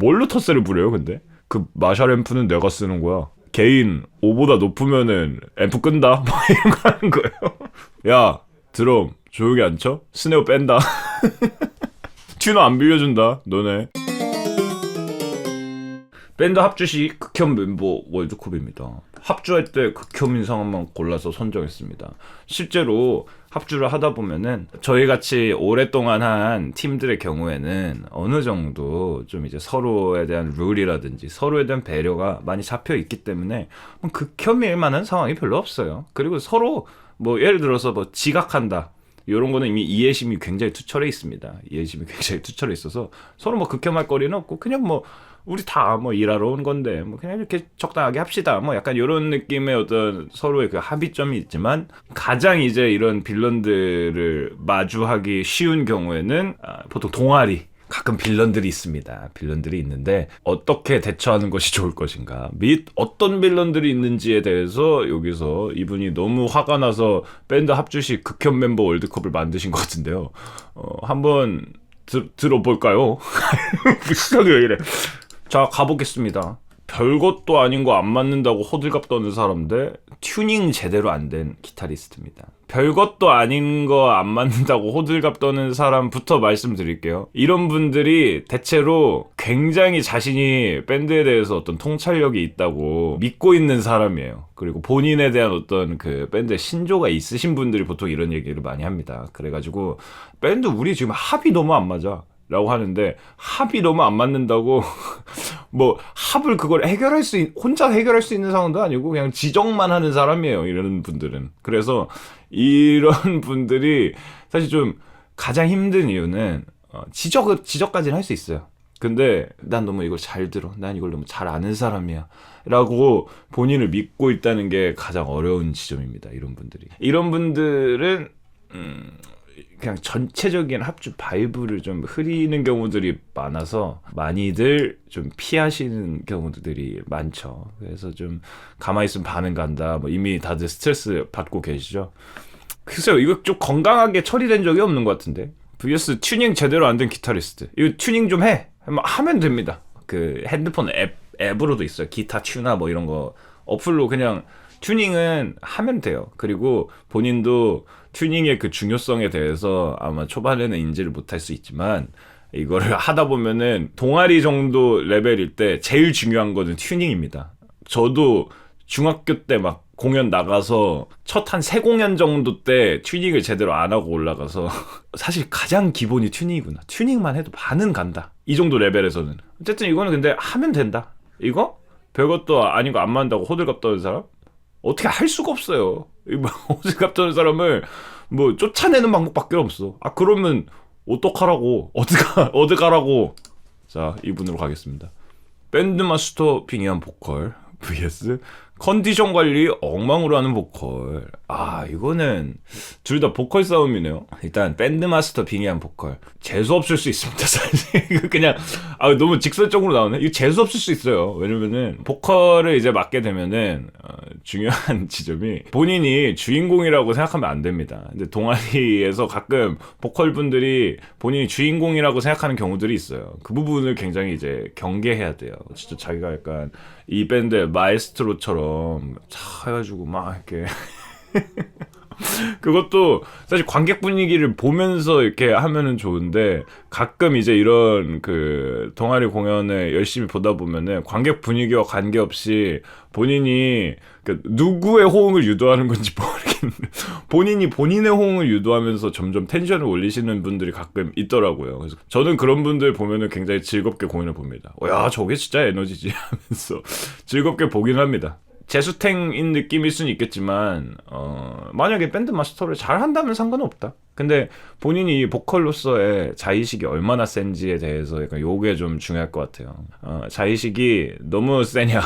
뭘로 텃세를 부려요 근데? 그 마샬 앰프는 내가 쓰는 거야. 개인 5보다 높으면은 앰프 끈다. 뭐 이런 거 하는 거예요. 야 드럼 조용히 안 쳐? 스네어 뺀다. 튜너 안 빌려준다 너네. 밴드 합주 시 극혐 멤버 월드컵입니다. 합주할 때 극혐인 상황만 골라서 선정했습니다. 실제로 합주를 하다 보면은 저희 같이 오랫동안 한 팀들의 경우에는 어느 정도 좀 이제 서로에 대한 룰이라든지 서로에 대한 배려가 많이 잡혀 있기 때문에 극혐일 만한 상황이 별로 없어요. 그리고 서로 뭐 예를 들어서 뭐 지각한다. 이런 거는 이미 이해심이 굉장히 투철해 있습니다. 이해심이 굉장히 투철해 있어서 서로 뭐 극혐할 거리는 없고 그냥 뭐 우리 다 뭐 일하러 온 건데 뭐 그냥 이렇게 적당하게 합시다. 뭐 약간 이런 느낌의 어떤 서로의 그 합의점이 있지만 가장 이제 이런 빌런들을 마주하기 쉬운 경우에는 보통 동아리 가끔 빌런들이 있습니다. 빌런들이 있는데 어떻게 대처하는 것이 좋을 것인가 및 어떤 빌런들이 있는지에 대해서 여기서 이분이 너무 화가 나서 밴드 합주 시 극혐 멤버 월드컵을 만드신 것 같은데요. 한번 들어볼까요? 시작이 왜 이래. 자 가보겠습니다. 별것도 아닌 거 안 맞는다고 호들갑 떠는 사람 대 튜닝 제대로 안 된 기타리스트입니다. 별것도 아닌 거 안 맞는다고 호들갑 떠는 사람부터 말씀드릴게요. 이런 분들이 대체로 굉장히 자신이 밴드에 대해서 어떤 통찰력이 있다고 믿고 있는 사람이에요. 그리고 본인에 대한 어떤 그 밴드의 신조가 있으신 분들이 보통 이런 얘기를 많이 합니다. 그래가지고 밴드 우리 지금 합이 너무 안 맞아 라고 하는데 합이 너무 안 맞는다고 뭐 합을 그걸 혼자 해결할 수 있는 상황도 아니고 그냥 지적만 하는 사람이에요. 이런 분들은. 그래서 이런 분들이 사실 좀 가장 힘든 이유는 지적까지는 할 수 있어요. 근데 난 너무 이걸 잘 들어. 난 이걸 너무 잘 아는 사람이야. 라고 본인을 믿고 있다는 게 가장 어려운 지점입니다. 이런 분들이. 이런 분들은 그냥 전체적인 합주 바이브를 좀 흐리는 경우들이 많아서 많이들 좀 피하시는 경우들이 많죠. 그래서 좀 가만히 있으면 반응 간다. 뭐 이미 다들 스트레스 받고 계시죠. 글쎄요, 이거 좀 건강하게 처리된 적이 없는 것 같은데. vs 튜닝 제대로 안 된 기타리스트. 이거 튜닝 좀 해. 하면 됩니다. 그 핸드폰 앱으로도 있어요. 기타 튜나 뭐 이런 거 어플로 그냥 튜닝은 하면 돼요. 그리고 본인도 튜닝의 그 중요성에 대해서 아마 초반에는 인지를 못할 수 있지만 이거를 하다 보면은 동아리 정도 레벨일 때 제일 중요한 거는 튜닝입니다. 저도 중학교 때 막 공연 나가서 첫 한 3공연 정도 때 튜닝을 제대로 안 하고 올라가서 사실 가장 기본이 튜닝이구나. 튜닝만 해도 반은 간다. 이 정도 레벨에서는. 어쨌든 이거는 근데 하면 된다. 이거? 별것도 아니고 안 맞는다고 호들갑 떠는 사람? 어떻게 할 수가 없어요. 호들갑 떠는 사람을 뭐 쫓아내는 방법밖에 없어. 그러면 어떡하라고. 어떡하라고. 자, 이분으로 가겠습니다. 밴드 마스터 빙의한 보컬 vs 컨디션 관리 엉망으로 하는 보컬. 이거는 둘 다 보컬 싸움이네요. 일단 밴드 마스터 빙의한 보컬 재수 없을 수 있습니다. 사실 이거 그냥 너무 직설적으로 나오네. 이거 재수 없을 수 있어요. 왜냐면은 보컬을 이제 맡게 되면은 중요한 지점이 본인이 주인공이라고 생각하면 안 됩니다. 근데 동아리에서 가끔 보컬 분들이 본인이 주인공이라고 생각하는 경우들이 있어요. 그 부분을 굉장히 이제 경계해야 돼요. 진짜 자기가 약간 이 밴드의 마에스트로처럼 해가지고 막 이렇게 그것도 사실 관객 분위기를 보면서 이렇게 하면은 좋은데 가끔 이제 이런 그 동아리 공연을 열심히 보다 보면은 관객 분위기와 관계없이 본인이 누구의 호응을 유도하는 건지 모르겠는데 본인이 본인의 호응을 유도하면서 점점 텐션을 올리시는 분들이 가끔 있더라고요. 그래서 저는 그런 분들 보면은 굉장히 즐겁게 공연을 봅니다. 야, 저게 진짜 에너지지 하면서 즐겁게 보긴 합니다. 재수탱인 느낌일 수는 있겠지만 만약에 밴드 마스터를 잘 한다면 상관은 없다. 근데 본인이 보컬로서의 자의식이 얼마나 센지에 대해서 약간 요게 좀 중요할 것 같아요. 자의식이 너무 세냐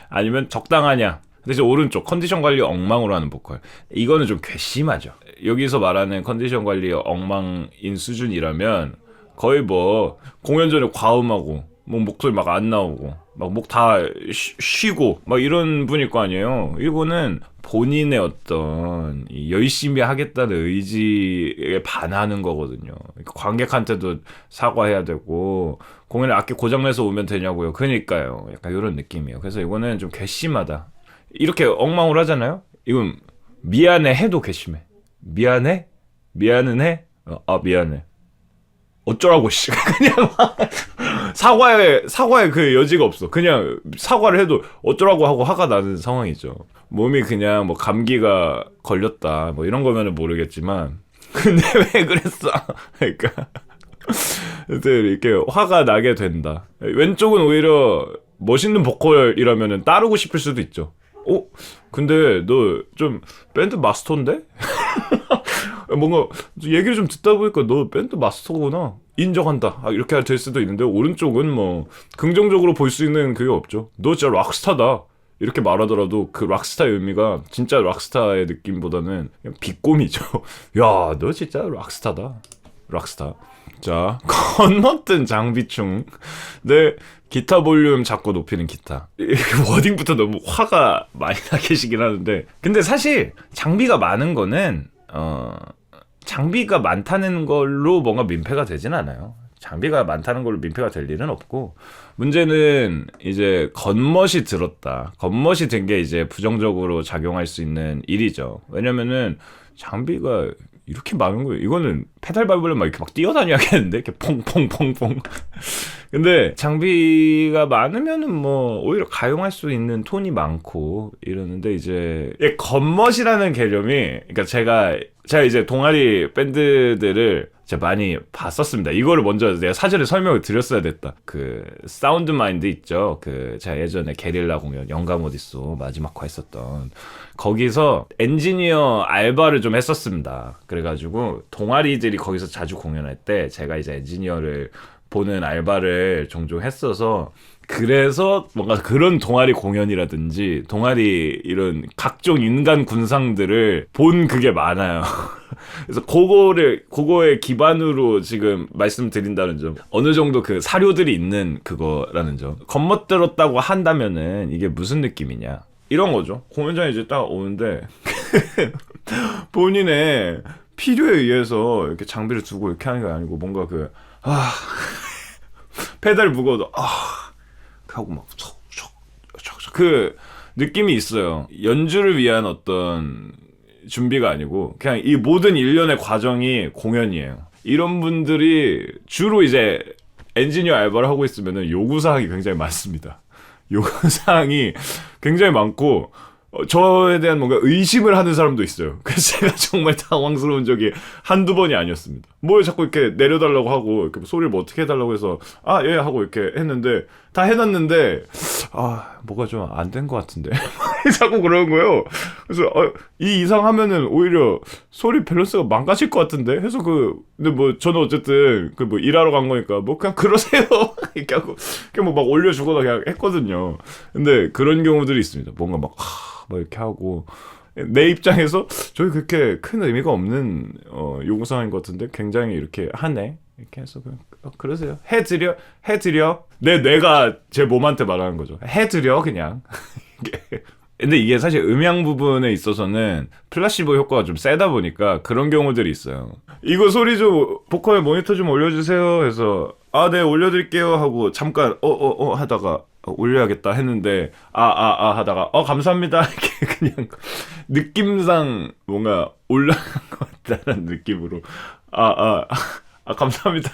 아니면 적당하냐. 대신 오른쪽 컨디션 관리 엉망으로 하는 보컬, 이거는 좀 괘씸하죠. 여기서 말하는 컨디션 관리 엉망인 수준이라면 거의 뭐 공연 전에 과음하고 뭐 목소리 막 안 나오고 막 목 다 쉬고 막 이런 분일 거 아니에요. 이거는 본인의 어떤 열심히 하겠다는 의지에 반하는 거거든요. 관객한테도 사과해야 되고 공연에 악기 고장내서 오면 되냐고요. 그러니까요. 약간 이런 느낌이에요. 그래서 이거는 좀 괘씸하다. 이렇게 엉망으로 하잖아요. 이건 미안해 해도 괘씸해. 미안해? 미안은 해? 미안해. 어쩌라고 씨. 그냥 사과에 그 여지가 없어. 그냥 사과를 해도 어쩌라고 하고 화가 나는 상황이죠. 몸이 그냥 뭐 감기가 걸렸다 뭐 이런 거면은 모르겠지만 근데 왜 그랬어? 그러니까 이렇게 화가 나게 된다. 왼쪽은 오히려 멋있는 보컬이라면은 따르고 싶을 수도 있죠. 근데 너 좀 밴드 마스터인데? 뭔가 얘기를 좀 듣다 보니까 너 밴드 마스터구나. 인정한다. 이렇게 될 수도 있는데 오른쪽은 뭐 긍정적으로 볼 수 있는 그게 없죠. 너 진짜 락스타다. 이렇게 말하더라도 그 락스타의 의미가 진짜 락스타의 느낌보다는 그냥 비꼬미죠. 야, 너 진짜 락스타다. 락스타. 자, 건너뜬 장비충. 네, 기타 볼륨 자꾸 높이는 기타. 워딩부터 너무 화가 많이 나 계시긴 하는데. 근데 사실 장비가 많은 거는 장비가 많다는 걸로 뭔가 민폐가 되진 않아요. 장비가 많다는 걸로 민폐가 될 일은 없고 문제는 이제 겉멋이 들었다. 겉멋이 든 게 이제 부정적으로 작용할 수 있는 일이죠. 왜냐면은 장비가 이렇게 많은 거예요. 이거는 페달 밟으려면 막 이렇게 막 뛰어다녀야겠는데 이렇게 퐁퐁퐁퐁. 근데 장비가 많으면은 뭐 오히려 가용할 수 있는 톤이 많고 이러는데 이제 겉멋이라는 개념이 그러니까 제가 이제 동아리 밴드들을 제가 많이 봤었습니다. 이거를 먼저 내가 사전에 설명을 드렸어야 됐다. 그 사운드 마인드 있죠. 그 제가 예전에 게릴라 공연 영감 어딨어 마지막 화 했었던 거기서 엔지니어 알바를 좀 했었습니다. 그래가지고 동아리들이 거기서 자주 공연할 때 제가 이제 엔지니어를 보는 알바를 종종 했어서 그래서 뭔가 그런 동아리 공연이라든지 동아리 이런 각종 인간 군상들을 본 그게 많아요. 그래서 그거에 기반으로 지금 말씀드린다는 점. 어느 정도 그 사료들이 있는 그거라는 점. 겉멋들었다고 한다면은 이게 무슨 느낌이냐. 이런 거죠. 공연장에 이제 딱 오는데 본인의 필요에 의해서 이렇게 장비를 두고 이렇게 하는 게 아니고 뭔가 페달 무거워도 하고 막 그 느낌이 있어요. 연주를 위한 어떤 준비가 아니고 그냥 이 모든 일련의 과정이 공연이에요. 이런 분들이 주로 이제 엔지니어 알바를 하고 있으면은 요구사항이 굉장히 많습니다. 요구사항이 굉장히 많고 저에 대한 뭔가 의심을 하는 사람도 있어요. 그래서 제가 정말 당황스러운 적이 한두 번이 아니었습니다. 뭘 자꾸 이렇게 내려달라고 하고 이렇게 소리를 뭐 어떻게 해달라고 해서 예 하고 이렇게 했는데 다 해놨는데 뭐가 좀 안 된 것 같은데 자꾸 그러는 거예요. 그래서 이 이상 하면은 오히려 소리 밸런스가 망가질 것 같은데 해서 근데 뭐 저는 어쨌든 뭐 일하러 간 거니까 뭐 그냥 그러세요 이렇게 하고 그냥 뭐 막 올려주거나 그냥 했거든요. 근데 그런 경우들이 있습니다. 뭔가 막 이렇게 하고 내 입장에서 저희 그렇게 큰 의미가 없는 요구사항인 것 같은데 굉장히 이렇게 하네 이렇게 해서 그냥 그러세요. 해드려 내 뇌가 제 몸한테 말하는 거죠. 해드려 그냥. 근데 이게 사실 음향 부분에 있어서는 플라시보 효과가 좀 세다 보니까 그런 경우들이 있어요. 이거 소리 좀 보컬 모니터 좀 올려주세요 해서 네 올려드릴게요 하고 잠깐 하다가 올려야겠다 했는데 하다가 감사합니다 이렇게 그냥 느낌상 뭔가 올라간 것 같다는 느낌으로 감사합니다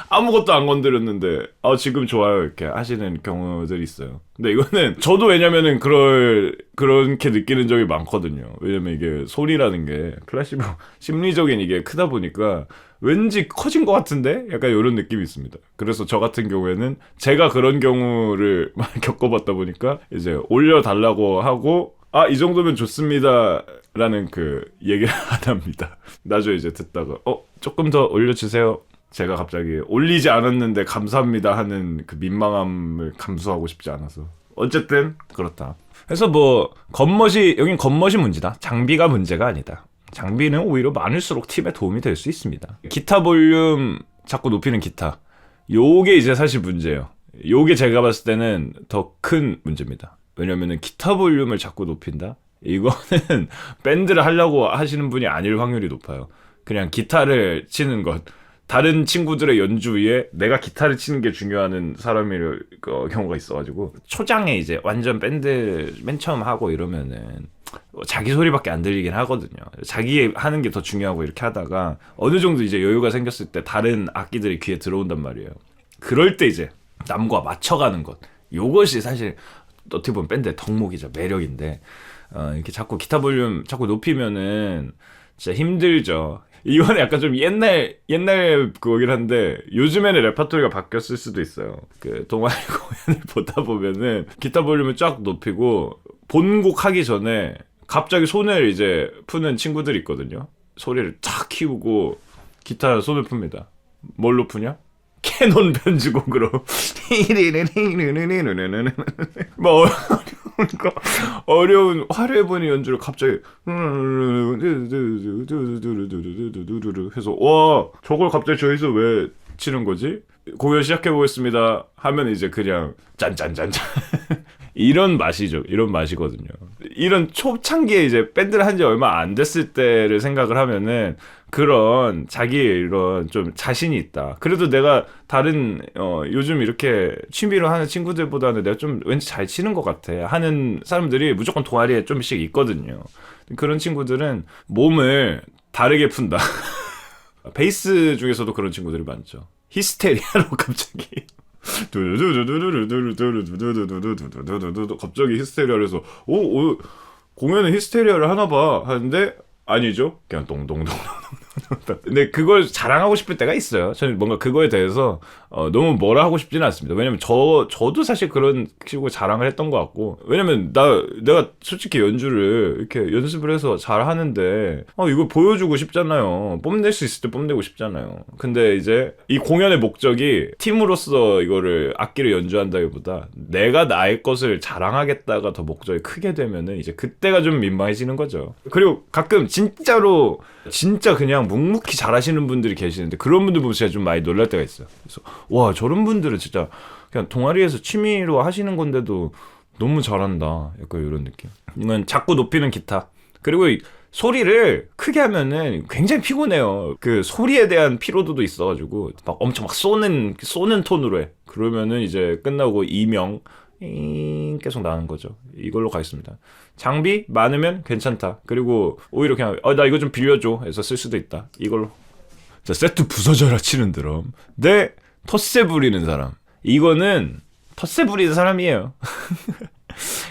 아무것도 안 건드렸는데 지금 좋아요 이렇게 하시는 경우들이 있어요. 근데 이거는 저도 왜냐면은 그렇게 느끼는 적이 많거든요. 왜냐면 이게 소리라는 게 플라시보 심리적인 이게 크다 보니까 왠지 커진 것 같은데 약간 이런 느낌이 있습니다. 그래서 저 같은 경우에는 제가 그런 경우를 많이 겪어봤다 보니까 이제 올려달라고 하고 이 정도면 좋습니다 라는 그 얘기를 안 합니다. 나중에 이제 듣다가 조금 더 올려주세요. 제가 갑자기 올리지 않았는데 감사합니다 하는 그 민망함을 감수하고 싶지 않아서 어쨌든 그렇다. 그래서 뭐 여긴 겉멋이 문제다. 장비가 문제가 아니다. 장비는 오히려 많을수록 팀에 도움이 될 수 있습니다. 기타 볼륨 자꾸 높이는 기타 요게 이제 사실 문제예요. 요게 제가 봤을 때는 더 큰 문제입니다. 왜냐면은 기타 볼륨을 자꾸 높인다? 이거는 밴드를 하려고 하시는 분이 아닐 확률이 높아요. 그냥 기타를 치는 것, 다른 친구들의 연주 위에 내가 기타를 치는 게 중요한 사람일 경우가 있어가지고, 초장에 이제 완전 밴드 맨 처음 하고 이러면은 자기 소리밖에 안 들리긴 하거든요. 자기 하는 게 더 중요하고 이렇게 하다가 어느 정도 이제 여유가 생겼을 때 다른 악기들이 귀에 들어온단 말이에요. 그럴 때 이제 남과 맞춰가는 것, 요것이 사실 어떻게 보면 밴드의 덕목이자 매력인데, 이렇게 자꾸 기타 볼륨 자꾸 높이면은 진짜 힘들죠. 이거는 약간 좀 옛날 그거긴 한데, 요즘에는 레퍼토리가 바뀌었을 수도 있어요. 그 동아리 공연을 보다 보면은 기타 볼륨을 쫙 높이고 본곡 하기 전에 갑자기 손을 이제 푸는 친구들이 있거든요. 소리를 탁 키우고 기타 손을 풉니다. 뭘로 푸냐? 캐논 변주곡으로 뭐 어려운 화려해보이는 연주를 갑자기 해서, 와, 저걸 갑자기 저기서 왜 치는 거지? 공연 시작해보겠습니다 하면 이제 그냥 짠짠짠짠 이런 맛이죠. 이런 맛이거든요. 이런 초창기에 이제 밴드를 한 지 얼마 안 됐을 때를 생각을 하면은 그런 자기의 이런 좀 자신이 있다. 그래도 내가 다른 요즘 이렇게 취미로 하는 친구들보다는 내가 좀 왠지 잘 치는 것 같아 하는 사람들이 무조건 동아리에 좀씩 있거든요. 그런 친구들은 몸을 다르게 푼다. 베이스 중에서도 그런 친구들이 많죠. 히스테리아로 갑자기 갑자기 히스테리아를 해서 공연은 히스테리아를 하나 봐 하는데 아니죠. 그냥 동동동동. 근데 그걸 자랑하고 싶을 때가 있어요. 저는 뭔가 그거에 대해서 너무 뭐라 하고 싶지는 않습니다. 왜냐면 저도 사실 그런 식으로 자랑을 했던 것 같고, 왜냐면 내가 솔직히 연주를 이렇게 연습을 해서 잘 하는데 이거 보여주고 싶잖아요. 뽐낼 수 있을 때 뽐내고 싶잖아요. 근데 이제 이 공연의 목적이 팀으로서 이거를 악기를 연주한다기보다 내가 나의 것을 자랑하겠다가 더 목적이 크게 되면은 이제 그때가 좀 민망해지는 거죠. 그리고 가끔 진짜 그냥 묵묵히 잘하시는 분들이 계시는데, 그런 분들 보면 제가 좀 많이 놀랄 때가 있어요. 그래서 와, 저런 분들은 진짜 그냥 동아리에서 취미로 하시는 건데도 너무 잘한다, 약간 이런 느낌. 이건 자꾸 높이는 기타, 그리고 소리를 크게 하면은 굉장히 피곤해요. 그 소리에 대한 피로도도 있어가지고 막 엄청 막 쏘는 톤으로 해. 그러면은 이제 끝나고 이명 계속 나는 거죠. 이걸로 가겠습니다. 장비 많으면 괜찮다. 그리고 오히려 그냥 나 이거 좀 빌려줘 해서 쓸 수도 있다. 이걸로. 자, 세트 부서져라 치는 드럼 네, 텃세 부리는 사람. 이거는 텃세 부리는 사람이에요.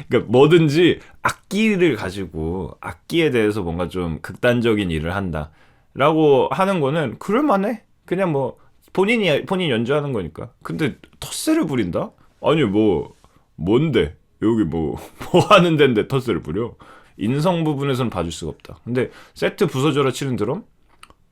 그러니까 뭐든지 악기를 가지고 악기에 대해서 뭔가 좀 극단적인 일을 한다 라고 하는 거는 그럴만해. 그냥 뭐 본인 연주하는 거니까. 근데 텃세를 부린다? 아니 뭔데 여기 뭐 하는 데인데 텃세를 부려? 인성 부분에서는 봐줄 수가 없다. 근데 세트 부서져라 치는 드럼?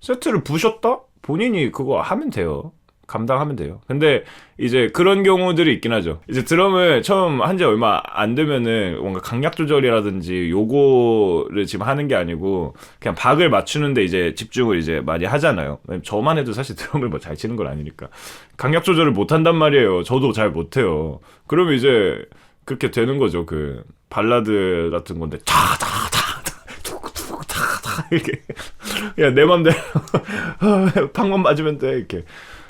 세트를 부셨다? 본인이 그거 하면 돼요. 감당하면 돼요. 근데 이제 그런 경우들이 있긴 하죠. 이제 드럼을 처음 한 지 얼마 안 되면은 뭔가 강약 조절이라든지 요거를 지금 하는 게 아니고 그냥 박을 맞추는데 이제 집중을 이제 많이 하잖아요. 저만 해도 사실 드럼을 뭐 잘 치는 건 아니니까 강약 조절을 못 한단 말이에요. 저도 잘 못해요. 그러면 이제 그렇게 되는 거죠. 그 발라드 같은 건데 툭툭탁탁 이렇게 그냥 내 맘대로 방만 맞으면 돼 이렇게.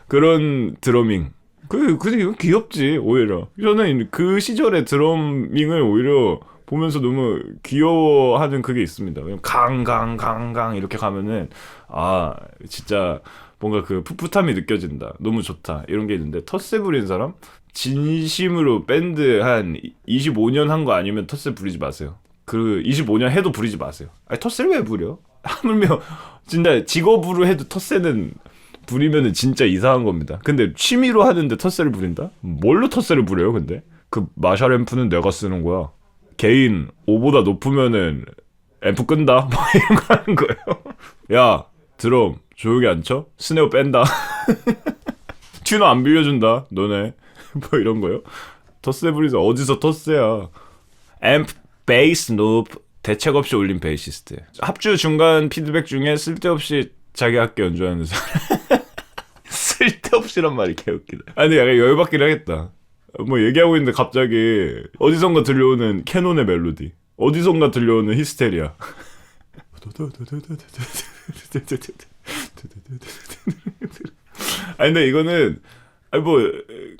그런 드러밍. 이거 귀엽지, 오히려. 저는 그 시절의 드러밍을 오히려 보면서 너무 귀여워하는 그게 있습니다. 강강 이렇게 가면은, 진짜 뭔가 그 풋풋함이 느껴진다. 너무 좋다. 이런 게 있는데, 텃세 부리는 사람? 진심으로 밴드 한 25년 한 거 아니면 텃세 부리지 마세요. 25년 해도 부리지 마세요. 아니, 텃세를 왜 부려? 하물며, 진짜 직업으로 해도 텃세는 부리면은 진짜 이상한 겁니다. 근데 취미로 하는데 텃세를 부린다? 뭘로 텃세를 부려요, 근데? 그 마샬 앰프는 내가 쓰는 거야. 개인 5보다 높으면은 앰프 끈다? 뭐 이런 거 하는 거예요. 야, 드럼 조용히 안 쳐? 스네어 뺀다. 튜너 안 빌려준다, 너네. 뭐 이런 거요. 텃세 부리자. 어디서 텃세야. 앰프, 베이스, 노브 대책 없이 올린 베이시스트. 합주 중간 피드백 중에 쓸데없이 자기 악기 연주하는 사람. 쓸데없이란 말이 개웃기다. 아니 약간 열받긴 하겠다. 뭐 얘기하고 있는데 갑자기 어디선가 들려오는 캐논의 멜로디, 어디선가 들려오는 히스테리아. 아니 근데 이거는 뭐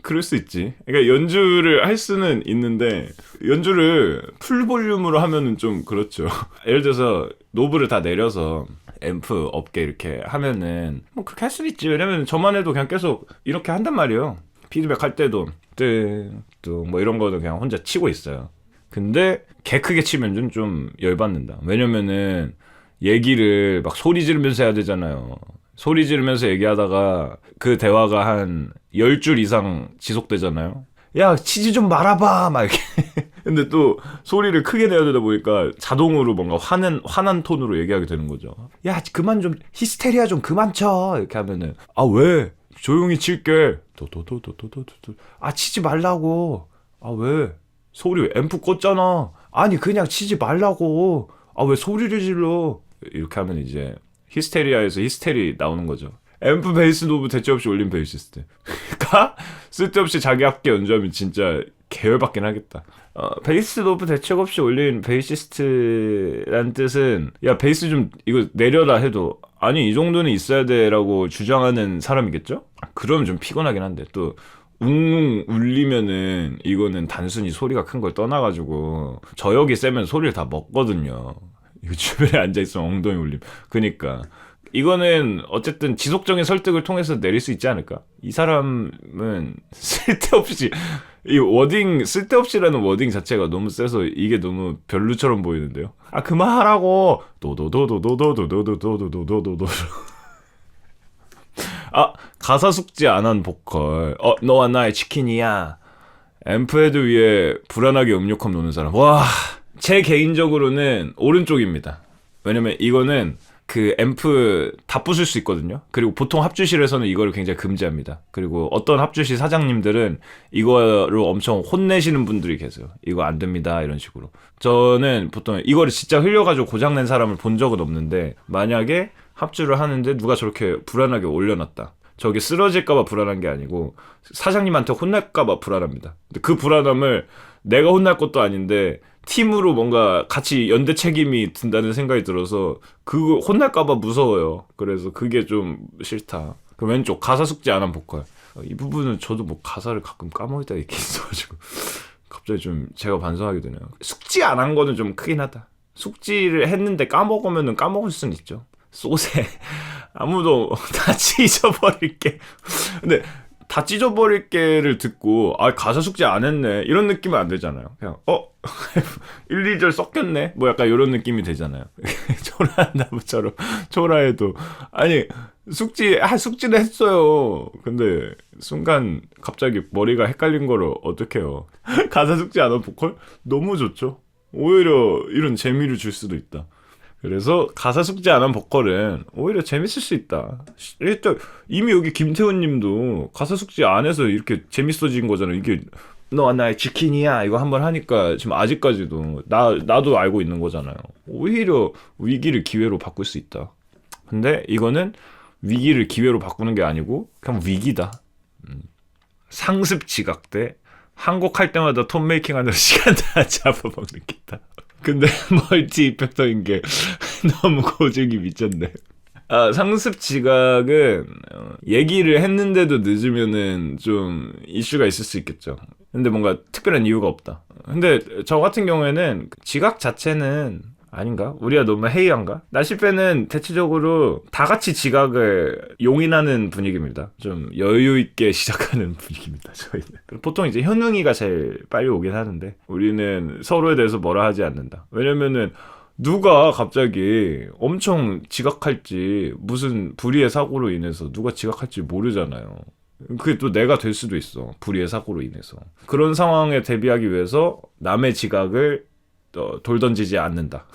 그럴 수 있지. 그러니까 연주를 할 수는 있는데 연주를 풀 볼륨으로 하면은 좀 그렇죠. 예를 들어서 노브를 다 내려서 앰프 없게 이렇게 하면은 뭐 그렇게 할 수는 있지. 왜냐면 저만 해도 그냥 계속 이렇게 한단 말이에요. 피드백 할 때도 뭐 이런 거도 그냥 혼자 치고 있어요. 근데 개 크게 치면 좀 열받는다. 왜냐면은 얘기를 막 소리 지르면서 해야 되잖아요. 소리 지르면서 얘기하다가 그 대화가 한 10줄 이상 지속되잖아요. 야, 치지 좀 말아봐! 막 이렇게. 근데 또 소리를 크게 내야 되다 보니까 자동으로 뭔가 화난 톤으로 얘기하게 되는 거죠. 야, 그만 좀, 히스테리아 좀 그만 쳐! 이렇게 하면은, 아, 왜? 조용히 칠게. 아, 치지 말라고. 아, 왜? 소리 앰프 껐잖아. 아니, 그냥 치지 말라고. 아, 왜 소리를 질러? 이렇게 하면 이제 히스테리아에서 히스테리 나오는 거죠. 앰프 베이스 노브 대체 없이 올린 베이시스트가 쓸데없이 자기 합계 연주하면 진짜 계열받긴 하겠다. 베이스 노브 대책 없이 올린 베이시스트란 뜻은 야 베이스 좀 이거 내려라 해도 아니 이 정도는 있어야 돼라고 주장하는 사람이겠죠? 그러면 좀 피곤하긴 한데 또 웅웅 울리면은 이거는 단순히 소리가 큰 걸 떠나가지고 저역이 세면 소리를 다 먹거든요. 이거 주변에 앉아있으면 엉덩이 울림. 그니까 이거는 어쨌든 지속적인 설득을 통해서 내릴 수 있지 않을까? 이 사람은 쓸데없이 이 워딩 쓸데없이라는 워딩 자체가 너무 세서 이게 너무 별로처럼 보이는데요. 아 그만하라고. 도도도도도도도도도도도도도도. 아 가사 숙지 안 한 보컬. 너와 나의 치킨이야. 앰프헤드 위에 불안하게 음료컵 놓는 사람. 와. 제 개인적으로는 오른쪽입니다. 왜냐면 이거는 그 앰프 다 부술 수 있거든요. 그리고 보통 합주실에서는 이거를 굉장히 금지합니다. 그리고 어떤 합주실 사장님들은 이거로 엄청 혼내시는 분들이 계세요. 이거 안 됩니다 이런 식으로. 저는 보통 이거를 진짜 흘려가지고 고장낸 사람을 본 적은 없는데 만약에 합주를 하는데 누가 저렇게 불안하게 올려놨다. 저게 쓰러질까봐 불안한 게 아니고 사장님한테 혼날까봐 불안합니다. 근데 그 불안함을 내가 혼날 것도 아닌데 팀으로 뭔가 같이 연대 책임이 든다는 생각이 들어서 그거 혼날까봐 무서워요. 그래서 그게 좀 싫다. 그 왼쪽 가사 숙지 안 한 보컬. 이 부분은 저도 뭐 가사를 가끔 까먹을 때가 있긴 있어가지고 갑자기 좀 제가 반성하게 되네요. 숙지 안 한 거는 좀 크긴 하다. 숙지를 했는데 까먹으면은 까먹을 수는 있죠. 쏘세 아무도 다 찢어버릴게. 근데 다 찢어버릴게를 듣고 아 가사 숙지 안 했네 이런 느낌은 안 되잖아요. 그냥 1, 2절 섞였네 뭐 약간 이런 느낌이 되잖아요. 초라한 나무처럼 초라해도 아니 숙지를 했어요. 근데 순간 갑자기 머리가 헷갈린 거를 어떡해요. 가사 숙지 안 한 보컬? 너무 좋죠. 오히려 이런 재미를 줄 수도 있다. 그래서 가사 숙지 안 한 보컬은 오히려 재밌을 수 있다. 일단 이미 여기 김태훈 님도 가사 숙지 안 해서 이렇게 재밌어진 거잖아요. 이게 너와 나의 치킨이야 이거 한번 하니까 지금 아직까지도 나도 알고 있는 거잖아요. 오히려 위기를 기회로 바꿀 수 있다. 근데 이거는 위기를 기회로 바꾸는 게 아니고 그냥 위기다. 상습 지각대 한 곡 할 때마다 톤 메이킹 하느라 시간 다 잡아먹는 기다. 근데 멀티 이펙터인 게 너무 고증이 미쳤네. 상습 지각은 얘기를 했는데도 늦으면은 좀 이슈가 있을 수 있겠죠. 근데 뭔가 특별한 이유가 없다. 근데 저 같은 경우에는 지각 자체는 아닌가? 우리가 너무 해이한가? 나시패는 대체적으로 다 같이 지각을 용인하는 분위기입니다. 좀 여유 있게 시작하는 분위기입니다. 저희는 보통 이제 현웅이가 제일 빨리 오긴 하는데 우리는 서로에 대해서 뭐라 하지 않는다. 왜냐면은 누가 갑자기 엄청 지각할지 무슨 불의의 사고로 인해서 누가 지각할지 모르잖아요. 그게 또 내가 될 수도 있어. 불의의 사고로 인해서. 그런 상황에 대비하기 위해서 남의 지각을 돌 던지지 않는다.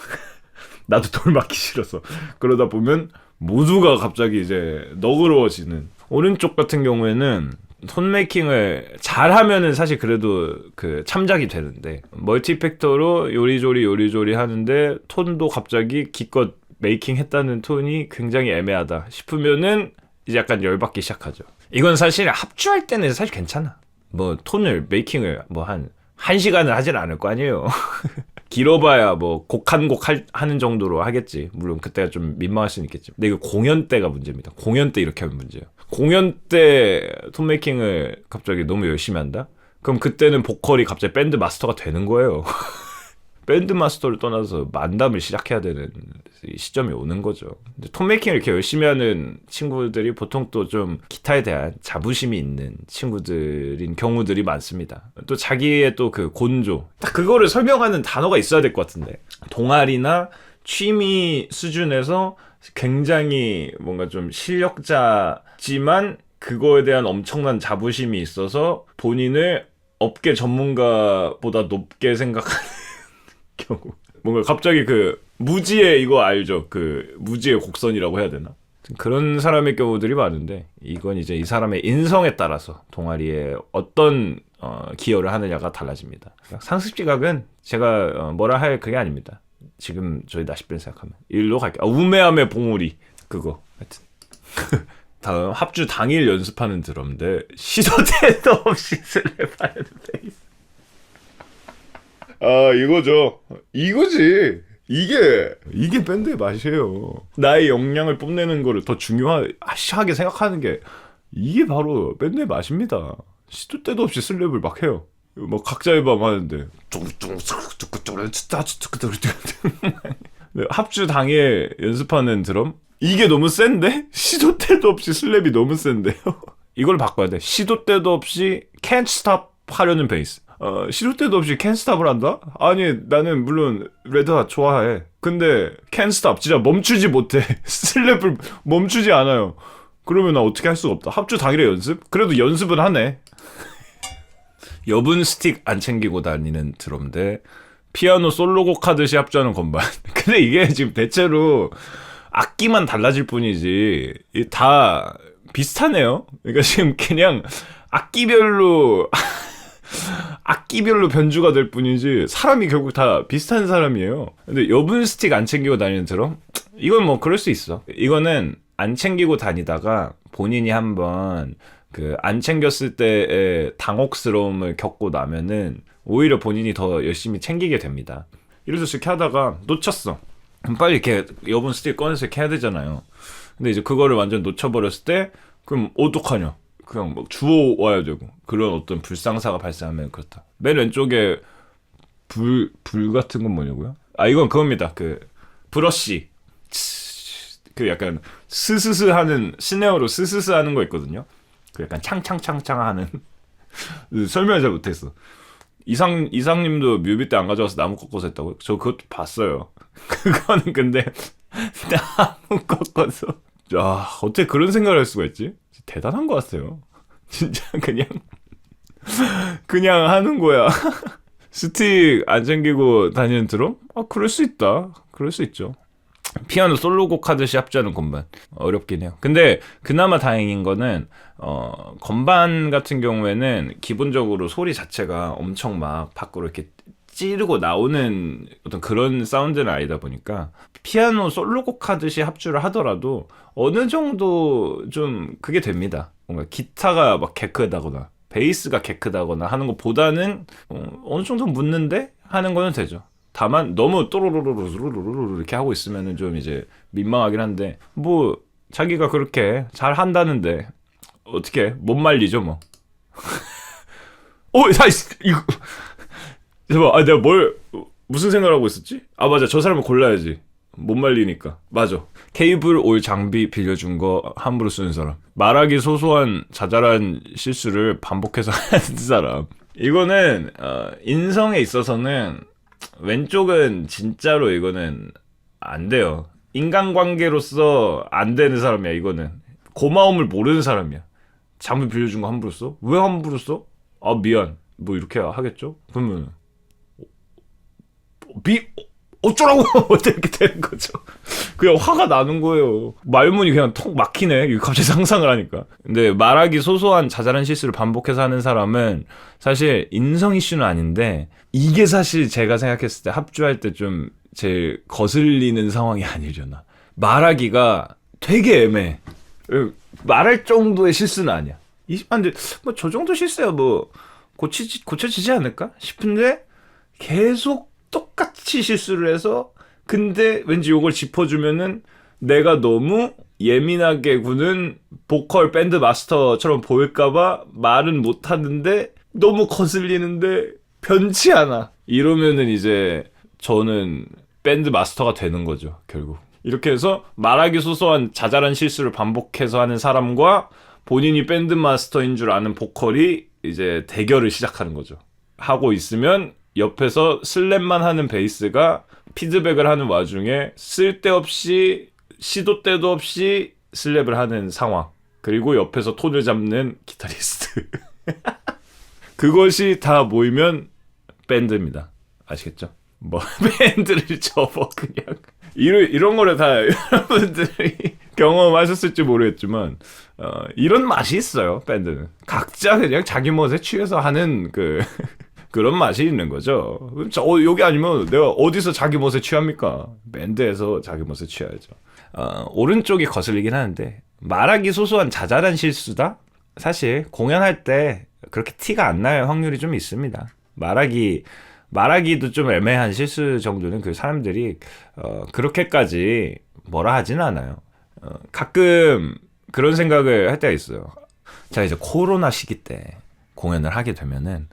나도 돌 맞기 싫어서. 그러다 보면 모두가 갑자기 이제 너그러워지는. 오른쪽 같은 경우에는 톤 메이킹을 잘하면은 사실 그래도 그 참작이 되는데 멀티 팩터로 요리조리 하는데 톤도 갑자기 기껏 메이킹 했다는 톤이 굉장히 애매하다 싶으면은 이제 약간 열받기 시작하죠. 이건 사실 합주할 때는 사실 괜찮아. 뭐 톤을 메이킹을 뭐 한 시간을 하진 않을 거 아니에요. 길어봐야 뭐 곡 한 곡 하는 정도로 하겠지. 물론 그때가 좀 민망할 수는 있겠지. 근데 이거 공연 때가 문제입니다. 공연 때 이렇게 하면 문제예요. 공연 때 톤 메이킹을 갑자기 너무 열심히 한다? 그럼 그때는 보컬이 갑자기 밴드 마스터가 되는 거예요. 밴드 마스터를 떠나서 만담을 시작해야 되는 시점이 오는 거죠. 톤 메이킹을 이렇게 열심히 하는 친구들이 보통 또 좀 기타에 대한 자부심이 있는 친구들인 경우들이 많습니다. 또 자기의 또 그 곤조, 딱 그거를 설명하는 단어가 있어야 될 것 같은데, 동아리나 취미 수준에서 굉장히 뭔가 좀 실력자지만 그거에 대한 엄청난 자부심이 있어서 본인을 업계 전문가보다 높게 생각하는 경우. 뭔가 갑자기 그 무지의 이거 알죠? 그 무지의 곡선이라고 해야 되나? 그런 사람의 경우들이 많은데, 이건 이제 이 사람의 인성에 따라서 동아리에 어떤 기여를 하느냐가 달라집니다. 상습지각은 제가 뭐라 할 그게 아닙니다. 지금 저희 나시밴 생각하면 일로 갈게요. 우매함의 봉우리 그거 하여튼. 다음 합주 당일 연습하는 드럼인데 시도 때도 없이 슬랩하는 베이스. 아, 이거죠. 이거지. 이게 밴드의 맛이에요. 나의 역량을 뽐내는 거를 더 중요하게 생각하는 게 이게 바로 밴드의 맛입니다. 시도 때도 없이 슬랩을 막 해요. 뭐 각자의 밤 하는데 합주 당일 연습하는 드럼? 이게 너무 센데? 시도 때도 없이 슬랩이 너무 센데요? 이걸 바꿔야 돼. 시도 때도 없이 can't stop 하려는 베이스. 시도 때도 없이 can't stop을 한다? 아니, 나는 물론 레드핫 좋아해. 근데 can't stop, 진짜 멈추지 못해. 슬랩을 멈추지 않아요. 그러면 나 어떻게 할 수가 없다. 합주 당일에 연습? 그래도 연습은 하네. 여분 스틱 안 챙기고 다니는 드럼 대 피아노 솔로곡 하듯이 합주하는 건반. 근데 이게 지금 대체로 악기만 달라질 뿐이지 다 비슷하네요. 그러니까 지금 그냥 악기별로 변주가 될 뿐이지 사람이 결국 다 비슷한 사람이에요. 근데 여분 스틱 안 챙기고 다니는 드럼? 이건 뭐 그럴 수 있어. 이거는 안 챙기고 다니다가 본인이 한번 그 안 챙겼을 때의 당혹스러움을 겪고 나면은 오히려 본인이 더 열심히 챙기게 됩니다. 예를 들어서 이렇게 하다가 놓쳤어. 그럼 빨리 이렇게 여분 스틱 꺼내서 이렇게 해야 되잖아요. 근데 이제 그거를 완전 놓쳐버렸을 때 그럼 어떡하냐. 그냥 막 주워와야 되고 그런 어떤 불상사가 발생하면 그렇다. 맨 왼쪽에 불 같은 건 뭐냐고요? 아, 이건 그겁니다. 그 브러쉬 그 약간 스스스 하는 스네어로 스스스 하는 거 있거든요. 그 약간 창창창창 하는 설명을 잘 못했어. 이상님도 뮤비 때 안 가져와서 나무 꺾어서 했다고? 저 그것도 봤어요. 그거는 근데 나무 꺾어서 야, 어떻게 그런 생각을 할 수가 있지? 대단한 것 같아요. 진짜 그냥 하는 거야. 스틱 안 챙기고 다니는 드럼? 아, 그럴 수 있다. 그럴 수 있죠. 피아노 솔로곡 하듯이 합주하는 건반 어렵긴 해요. 근데 그나마 다행인 거는 건반 같은 경우에는 기본적으로 소리 자체가 엄청 막 밖으로 이렇게 찌르고 나오는 어떤 그런 사운드는 아니다 보니까 피아노 솔로곡 하듯이 합주를 하더라도 어느 정도 좀 그게 됩니다. 뭔가 기타가 막 개크다거나 베이스가 개크다거나 하는 것보다는 어느 정도 묻는데 하는 거는 되죠. 다만 너무 또로로로로로로로 이렇게 하고 있으면은 좀 이제 민망하긴 한데 뭐 자기가 그렇게 잘 한다는데 어떻게 못 말리죠 뭐. 이거 잠깐만, 내가 무슨 생각을 하고 있었지? 아, 맞아, 저 사람을 골라야지. 못 말리니까. 맞아. 케이블 올 장비 빌려준 거 함부로 쓰는 사람. 말하기 소소한 자잘한 실수를 반복해서 하는 사람. 이거는 인성에 있어서는 왼쪽은 진짜로 이거는 안 돼요. 인간관계로서 안 되는 사람이야. 이거는 고마움을 모르는 사람이야. 장비 빌려준 거 함부로 써? 왜 함부로 써? 아, 미안. 뭐 이렇게 하겠죠? 그러면 어쩌라고 이렇게 되는 거죠. 그냥 화가 나는 거예요. 말문이 그냥 턱 막히네. 갑자기 상상을 하니까. 근데 말하기 소소한 자잘한 실수를 반복해서 하는 사람은 사실 인성 이슈는 아닌데 이게 사실 제가 생각했을 때 합주할 때 좀 제일 거슬리는 상황이 아니려나. 말하기가 되게 애매해. 말할 정도의 실수는 아니야. 근데 뭐 저 정도 실수야 뭐 고쳐지지 않을까 싶은데 계속 똑같이 실수를 해서 근데 왠지 요걸 짚어주면은 내가 너무 예민하게 구는 보컬 밴드 마스터처럼 보일까봐 말은 못하는데 너무 거슬리는데 변치 않아. 이러면은 이제 저는 밴드 마스터가 되는 거죠, 결국. 이렇게 해서 말하기 소소한 자잘한 실수를 반복해서 하는 사람과 본인이 밴드 마스터인 줄 아는 보컬이 이제 대결을 시작하는 거죠. 하고 있으면 옆에서 슬랩만 하는 베이스가 피드백을 하는 와중에 쓸데없이 시도 때도 없이 슬랩을 하는 상황. 그리고 옆에서 톤을 잡는 기타리스트. 그것이 다 모이면 밴드입니다. 아시겠죠? 뭐 밴드를 접어 그냥 이런 거를 다 여러분들이 경험하셨을지 모르겠지만 이런 맛이 있어요. 밴드는 각자 그냥 자기 멋에 취해서 하는 그런 맛이 있는 거죠. 여기 아니면 내가 어디서 자기 멋에 취합니까? 밴드에서 자기 멋에 취해야죠. 오른쪽이 거슬리긴 하는데 말하기 소소한 자잘한 실수다? 사실 공연할 때 그렇게 티가 안 날 확률이 좀 있습니다. 말하기도 좀 애매한 실수 정도는 그 사람들이 그렇게까지 뭐라 하진 않아요. 가끔 그런 생각을 할 때가 있어요. 자, 이제 코로나 시기 때 공연을 하게 되면은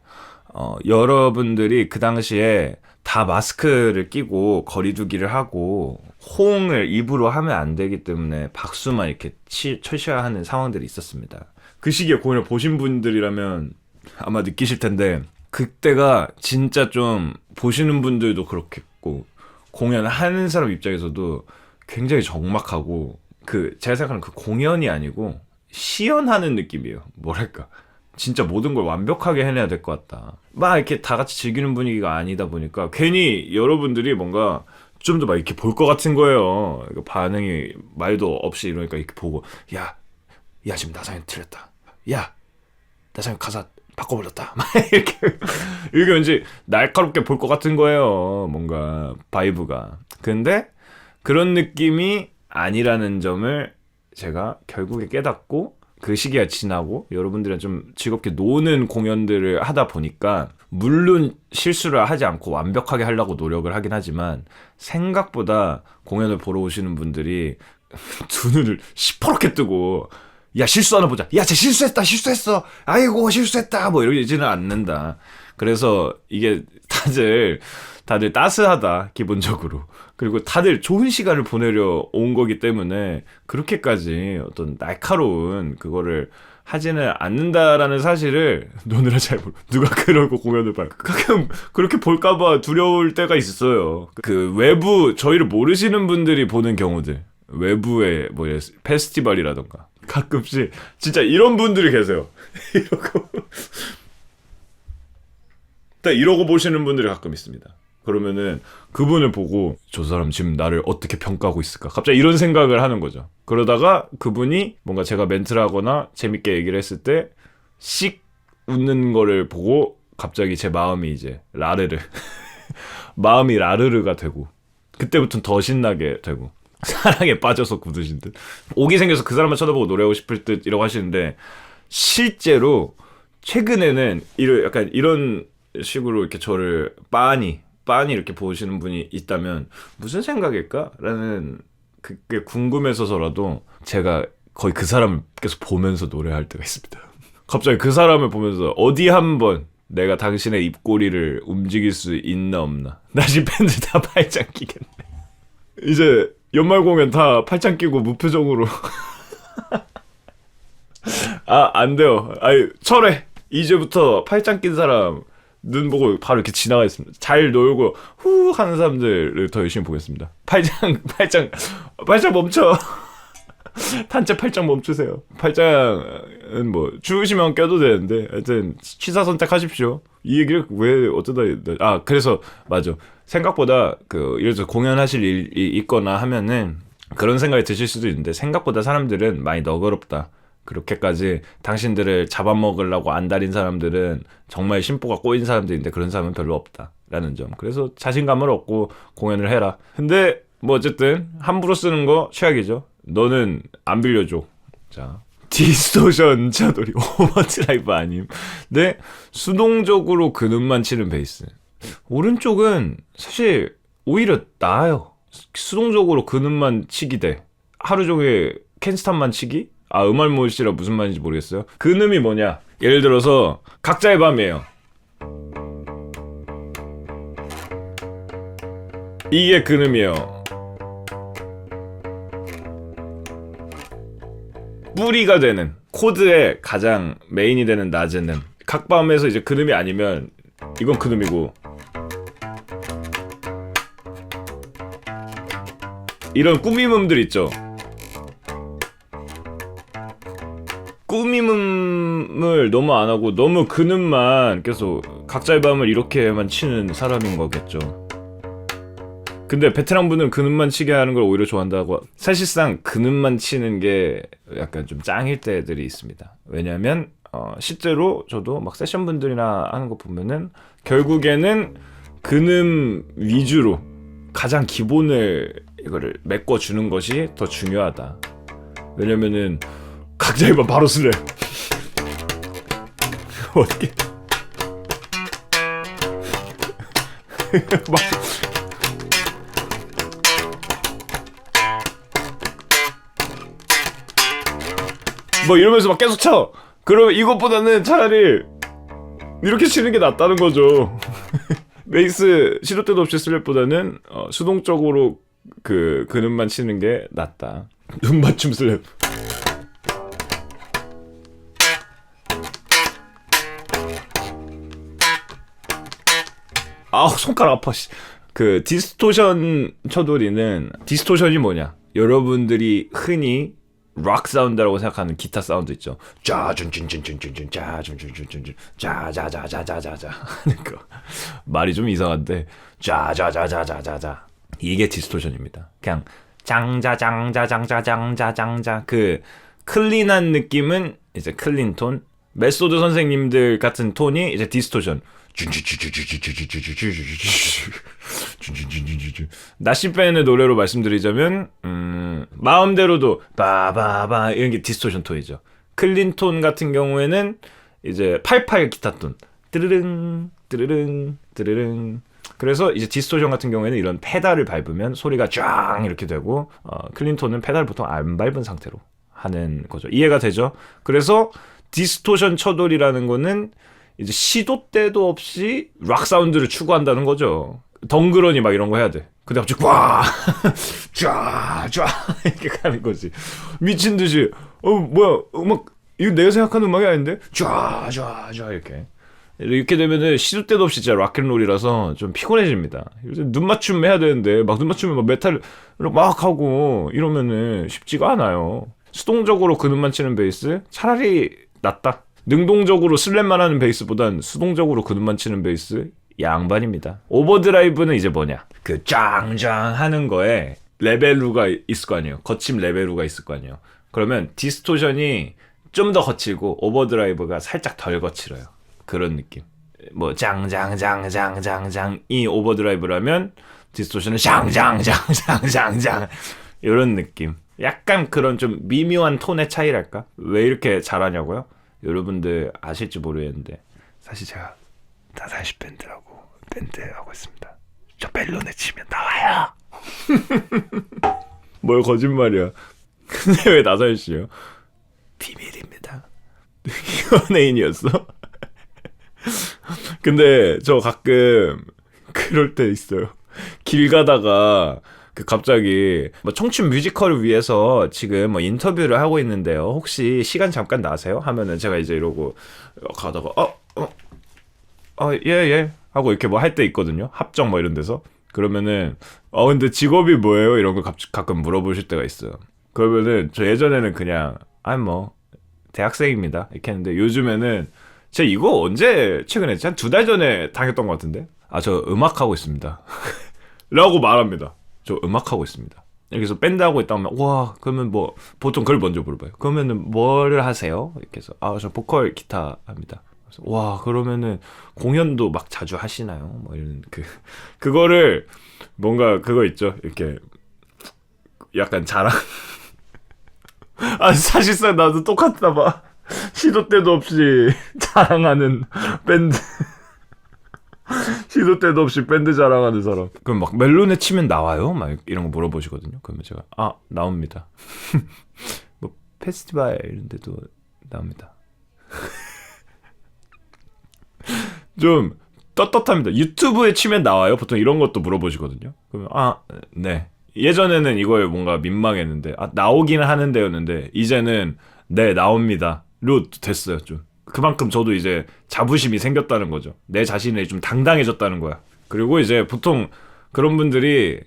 여러분들이 그 당시에 다 마스크를 끼고 거리두기를 하고 호응을 입으로 하면 안 되기 때문에 박수만 이렇게 쳐셔야 하는 상황들이 있었습니다. 그 시기에 공연을 보신 분들이라면 아마 느끼실 텐데 그때가 진짜 좀 보시는 분들도 그렇겠고 공연을 하는 사람 입장에서도 굉장히 적막하고 제가 생각하는 그 공연이 아니고 시연하는 느낌이에요. 뭐랄까 진짜 모든 걸 완벽하게 해내야 될 것 같다. 막 이렇게 다 같이 즐기는 분위기가 아니다 보니까 괜히 여러분들이 뭔가 좀 더 막 이렇게 볼 것 같은 거예요. 반응이 말도 없이 이러니까 이렇게 보고 야 지금 나상이 틀렸다. 야 나상이 가사 바꿔버렸다. 막 이렇게 왠지 날카롭게 볼 것 같은 거예요. 뭔가 바이브가. 근데 그런 느낌이 아니라는 점을 제가 결국에 깨닫고 그 시기가 지나고 여러분들이랑 좀 즐겁게 노는 공연들을 하다 보니까 물론 실수를 하지 않고 완벽하게 하려고 노력을 하긴 하지만 생각보다 공연을 보러 오시는 분들이 두 눈을 시퍼렇게 뜨고 야 실수하나 보자. 야 쟤 실수했어. 아이고 실수했다. 뭐 이러지는 않는다. 그래서 이게 다들 따스하다 기본적으로. 그리고 다들 좋은 시간을 보내려 온 거기 때문에 그렇게까지 어떤 날카로운 그거를 하지는 않는다라는 사실을 노느라 잘 모르. 누가 그러고 공연을 봐요. 가끔 그렇게 볼까봐 두려울 때가 있어요. 그 외부 저희를 모르시는 분들이 보는 경우들. 외부의 뭐 페스티벌이라던가 가끔씩 진짜 이런 분들이 계세요. 이러고 보시는 분들이 가끔 있습니다. 그러면은 그분을 보고 저 사람 지금 나를 어떻게 평가하고 있을까? 갑자기 이런 생각을 하는 거죠. 그러다가 그분이 뭔가 제가 멘트를 하거나 재밌게 얘기를 했을 때 씩 웃는 거를 보고 갑자기 제 마음이 이제 마음이 라르르가 되고 그때부터는 더 신나게 되고 사랑에 빠져서 굳으신 듯 옥이 생겨서 그 사람만 쳐다보고 노래하고 싶을 듯 이라고 하시는데 실제로 최근에는 약간 이런 식으로 이렇게 저를 빤히 이렇게 보시는 분이 있다면 무슨 생각일까? 라는 그게 궁금해서라도 제가 거의 그 사람을 계속 보면서 노래할 때가 있습니다. 갑자기 그 사람을 보면서 어디 한번 내가 당신의 입꼬리를 움직일 수 있나 없나. 나 지금 밴드 다 팔짱 끼겠네. 이제 연말 공연 다 팔짱 끼고 무표정으로 안 돼요. 철회. 이제부터 팔짱 낀 사람 눈 보고 바로 이렇게 지나가겠습니다. 잘 놀고 후 하는 사람들을 더 열심히 보겠습니다. 팔짱 멈춰. 단체 팔짱 멈추세요. 팔짱은 뭐 추우시면 껴도 되는데 하여튼 취사 선택하십시오. 이 얘기를 왜 어쩌다 그래서 맞아. 생각보다 예를 들어서 공연하실 일이 있거나 하면은 그런 생각이 드실 수도 있는데 생각보다 사람들은 많이 너그럽다. 그렇게까지 당신들을 잡아먹으려고 안달인 사람들은 정말 심보가 꼬인 사람들인데 그런 사람은 별로 없다라는 점. 그래서 자신감을 얻고 공연을 해라. 근데 뭐 어쨌든 함부로 쓰는 거 최악이죠. 너는 안 빌려줘. 자, 디스토션 차돌이 오버드라이브 아님. 네, 수동적으로 근음만 치는 베이스. 오른쪽은 사실 오히려 나아요. 수동적으로 근음만 치기 대 하루 종일 캔스탄만 치기? 음알못이라 무슨 말인지 모르겠어요. 근음이 뭐냐? 예를 들어서 각자의 밤이에요. 이게 근음이에요. 뿌리가 되는 코드의 가장 메인이 되는 낮은 음. 각 밤에서 이제 근음이 아니면 이건 근음이고, 이런 꾸밈음들 있죠. 꾸밈음을 너무 안 하고 너무 근음만 계속 각자의 밤을 이렇게만 치는 사람인 거겠죠. 근데 베테랑 분은 근음만 치게 하는 걸 오히려 좋아한다고. 사실상 근음만 치는 게 약간 좀 짱일 때들이 있습니다. 왜냐면 실제로 저도 막 세션 분들이나 하는 거 보면은 결국에는 근음 위주로 가장 기본을 이거를 메꿔주는 것이 더 중요하다. 왜냐면은 각자의 밤 바로 슬랩. 어떻게 막 뭐 이러면서 막 계속 쳐. 그러면 이것보다는 차라리 이렇게 치는 게 낫다는 거죠. 베이스 시도 때도 없이 슬랩보다는 수동적으로 그 근음만 치는 게 낫다. 눈 맞춤 슬랩. 손가락 아파. 그 디스토션 쳐돌이는, 디스토션이 뭐냐? 여러분들이 흔히 락 사운드라고 생각하는 기타 사운드 있죠. 짜준준준준준준 짜준준준준준 짜자자자자자자 하는 거. 말이 좀 이상한데 짜자자자자자자, 이게 디스토션입니다. 그냥 장자장자장자장자장자. 그 클린한 느낌은 이제 클린 톤. 메소드 선생님들 같은 톤이 이제 디스토션. 나시밴의 노래로 말씀드리자면 마음대로도 바바바 이런 게 디스토션 톤이죠. 클린 톤 같은 경우에는 이제 88 기타 톤. 뜨르릉 뜨르릉 뜨르릉. 그래서 이제 디스토션 같은 경우에는 이런 페달을 밟으면 소리가 쫙 이렇게 되고, 클린 톤은 페달을 보통 안 밟은 상태로 하는 거죠. 이해가 되죠? 그래서 디스토션 쳐돌이라는 거는 이제 시도 때도 없이 락 사운드를 추구한다는 거죠. 덩그러니 막 이런 거 해야 돼. 근데 갑자기 와, 쫙쫙 이렇게 가는 거지. 미친 듯이. 뭐야, 음악 이거 내가 생각하는 음악이 아닌데 쫙쫙쫙 이렇게 되면은 시도 때도 없이 진짜 락앤롤이라서 좀 피곤해집니다. 눈 맞춤 해야 되는데 막 눈 맞추면 막 메탈을 막 하고 이러면은 쉽지가 않아요. 수동적으로 근음만 치는 베이스 차라리 낫다. 능동적으로 슬랩만 하는 베이스보단 수동적으로 근음만 치는 베이스 양반입니다. 오버드라이브는 이제 뭐냐? 그 짱짱 하는 거에 레벨루가 있을 거 아니에요. 거침 레벨루가 있을 거 아니에요. 그러면 디스토션이 좀 더 거칠고 오버드라이브가 살짝 덜 거칠어요. 그런 느낌. 뭐 짱짱짱짱짱짱이 오버드라이브라면 디스토션은 짱짱짱짱짱짱 이런 느낌. 약간 그런 좀 미묘한 톤의 차이랄까? 왜 이렇게 잘하냐고요? 여러분들 아실지 모르겠는데 사실 제가 나사시 밴드라고 밴드 하고 있습니다. 저 멜론에 치면 나와요. 뭘 거짓말이야. 근데 왜 나사시요? 비밀입니다. 연예인이었어? 근데 저 가끔 그럴 때 있어요. 길 가다가 갑자기 뭐 청춘 뮤지컬을 위해서 지금 뭐 인터뷰를 하고 있는데요. 혹시 시간 잠깐 나세요? 하면은 제가 이제 이러고 가다가 예 하고 이렇게 뭐 할 때 있거든요. 합정 뭐 이런 데서. 그러면은 근데 직업이 뭐예요? 이런 거 가끔 물어보실 때가 있어요. 그러면은 저 예전에는 그냥 뭐 대학생입니다 이렇게 했는데, 요즘에는 제가 이거 언제 최근에 했지? 한 2달 전에 당했던 것 같은데. 저 음악하고 있습니다. 라고 말합니다. 저 음악하고 있습니다. 여기서 밴드 하고 있다 하면, 와, 그러면 뭐 보통 그걸 먼저 물어봐요. 그러면은 뭐를 하세요? 이렇게 해서 저 보컬 기타 합니다. 그래서 와, 그러면은 공연도 막 자주 하시나요? 뭐 이런 그거를 뭔가 그거 있죠. 이렇게 약간 자랑 아 사실상 나도 똑같다 봐. 시도 때도 없이 자랑하는 밴드. 시도 때도 없이 밴드 자랑하는 사람. 그럼 막 멜론에 치면 나와요? 막 이런 거 물어보시거든요. 그러면 제가 나옵니다. 뭐 페스티벌 이런 데도 나옵니다. 좀 떳떳합니다. 유튜브에 치면 나와요? 보통 이런 것도 물어보시거든요. 그러면 네. 예전에는 이걸 뭔가 민망했는데 나오기는 하는데였는데 이제는 네 나옵니다. 로 됐어요. 좀 그만큼 저도 이제 자부심이 생겼다는 거죠. 내 자신이 좀 당당해졌다는 거야. 그리고 이제 보통 그런 분들이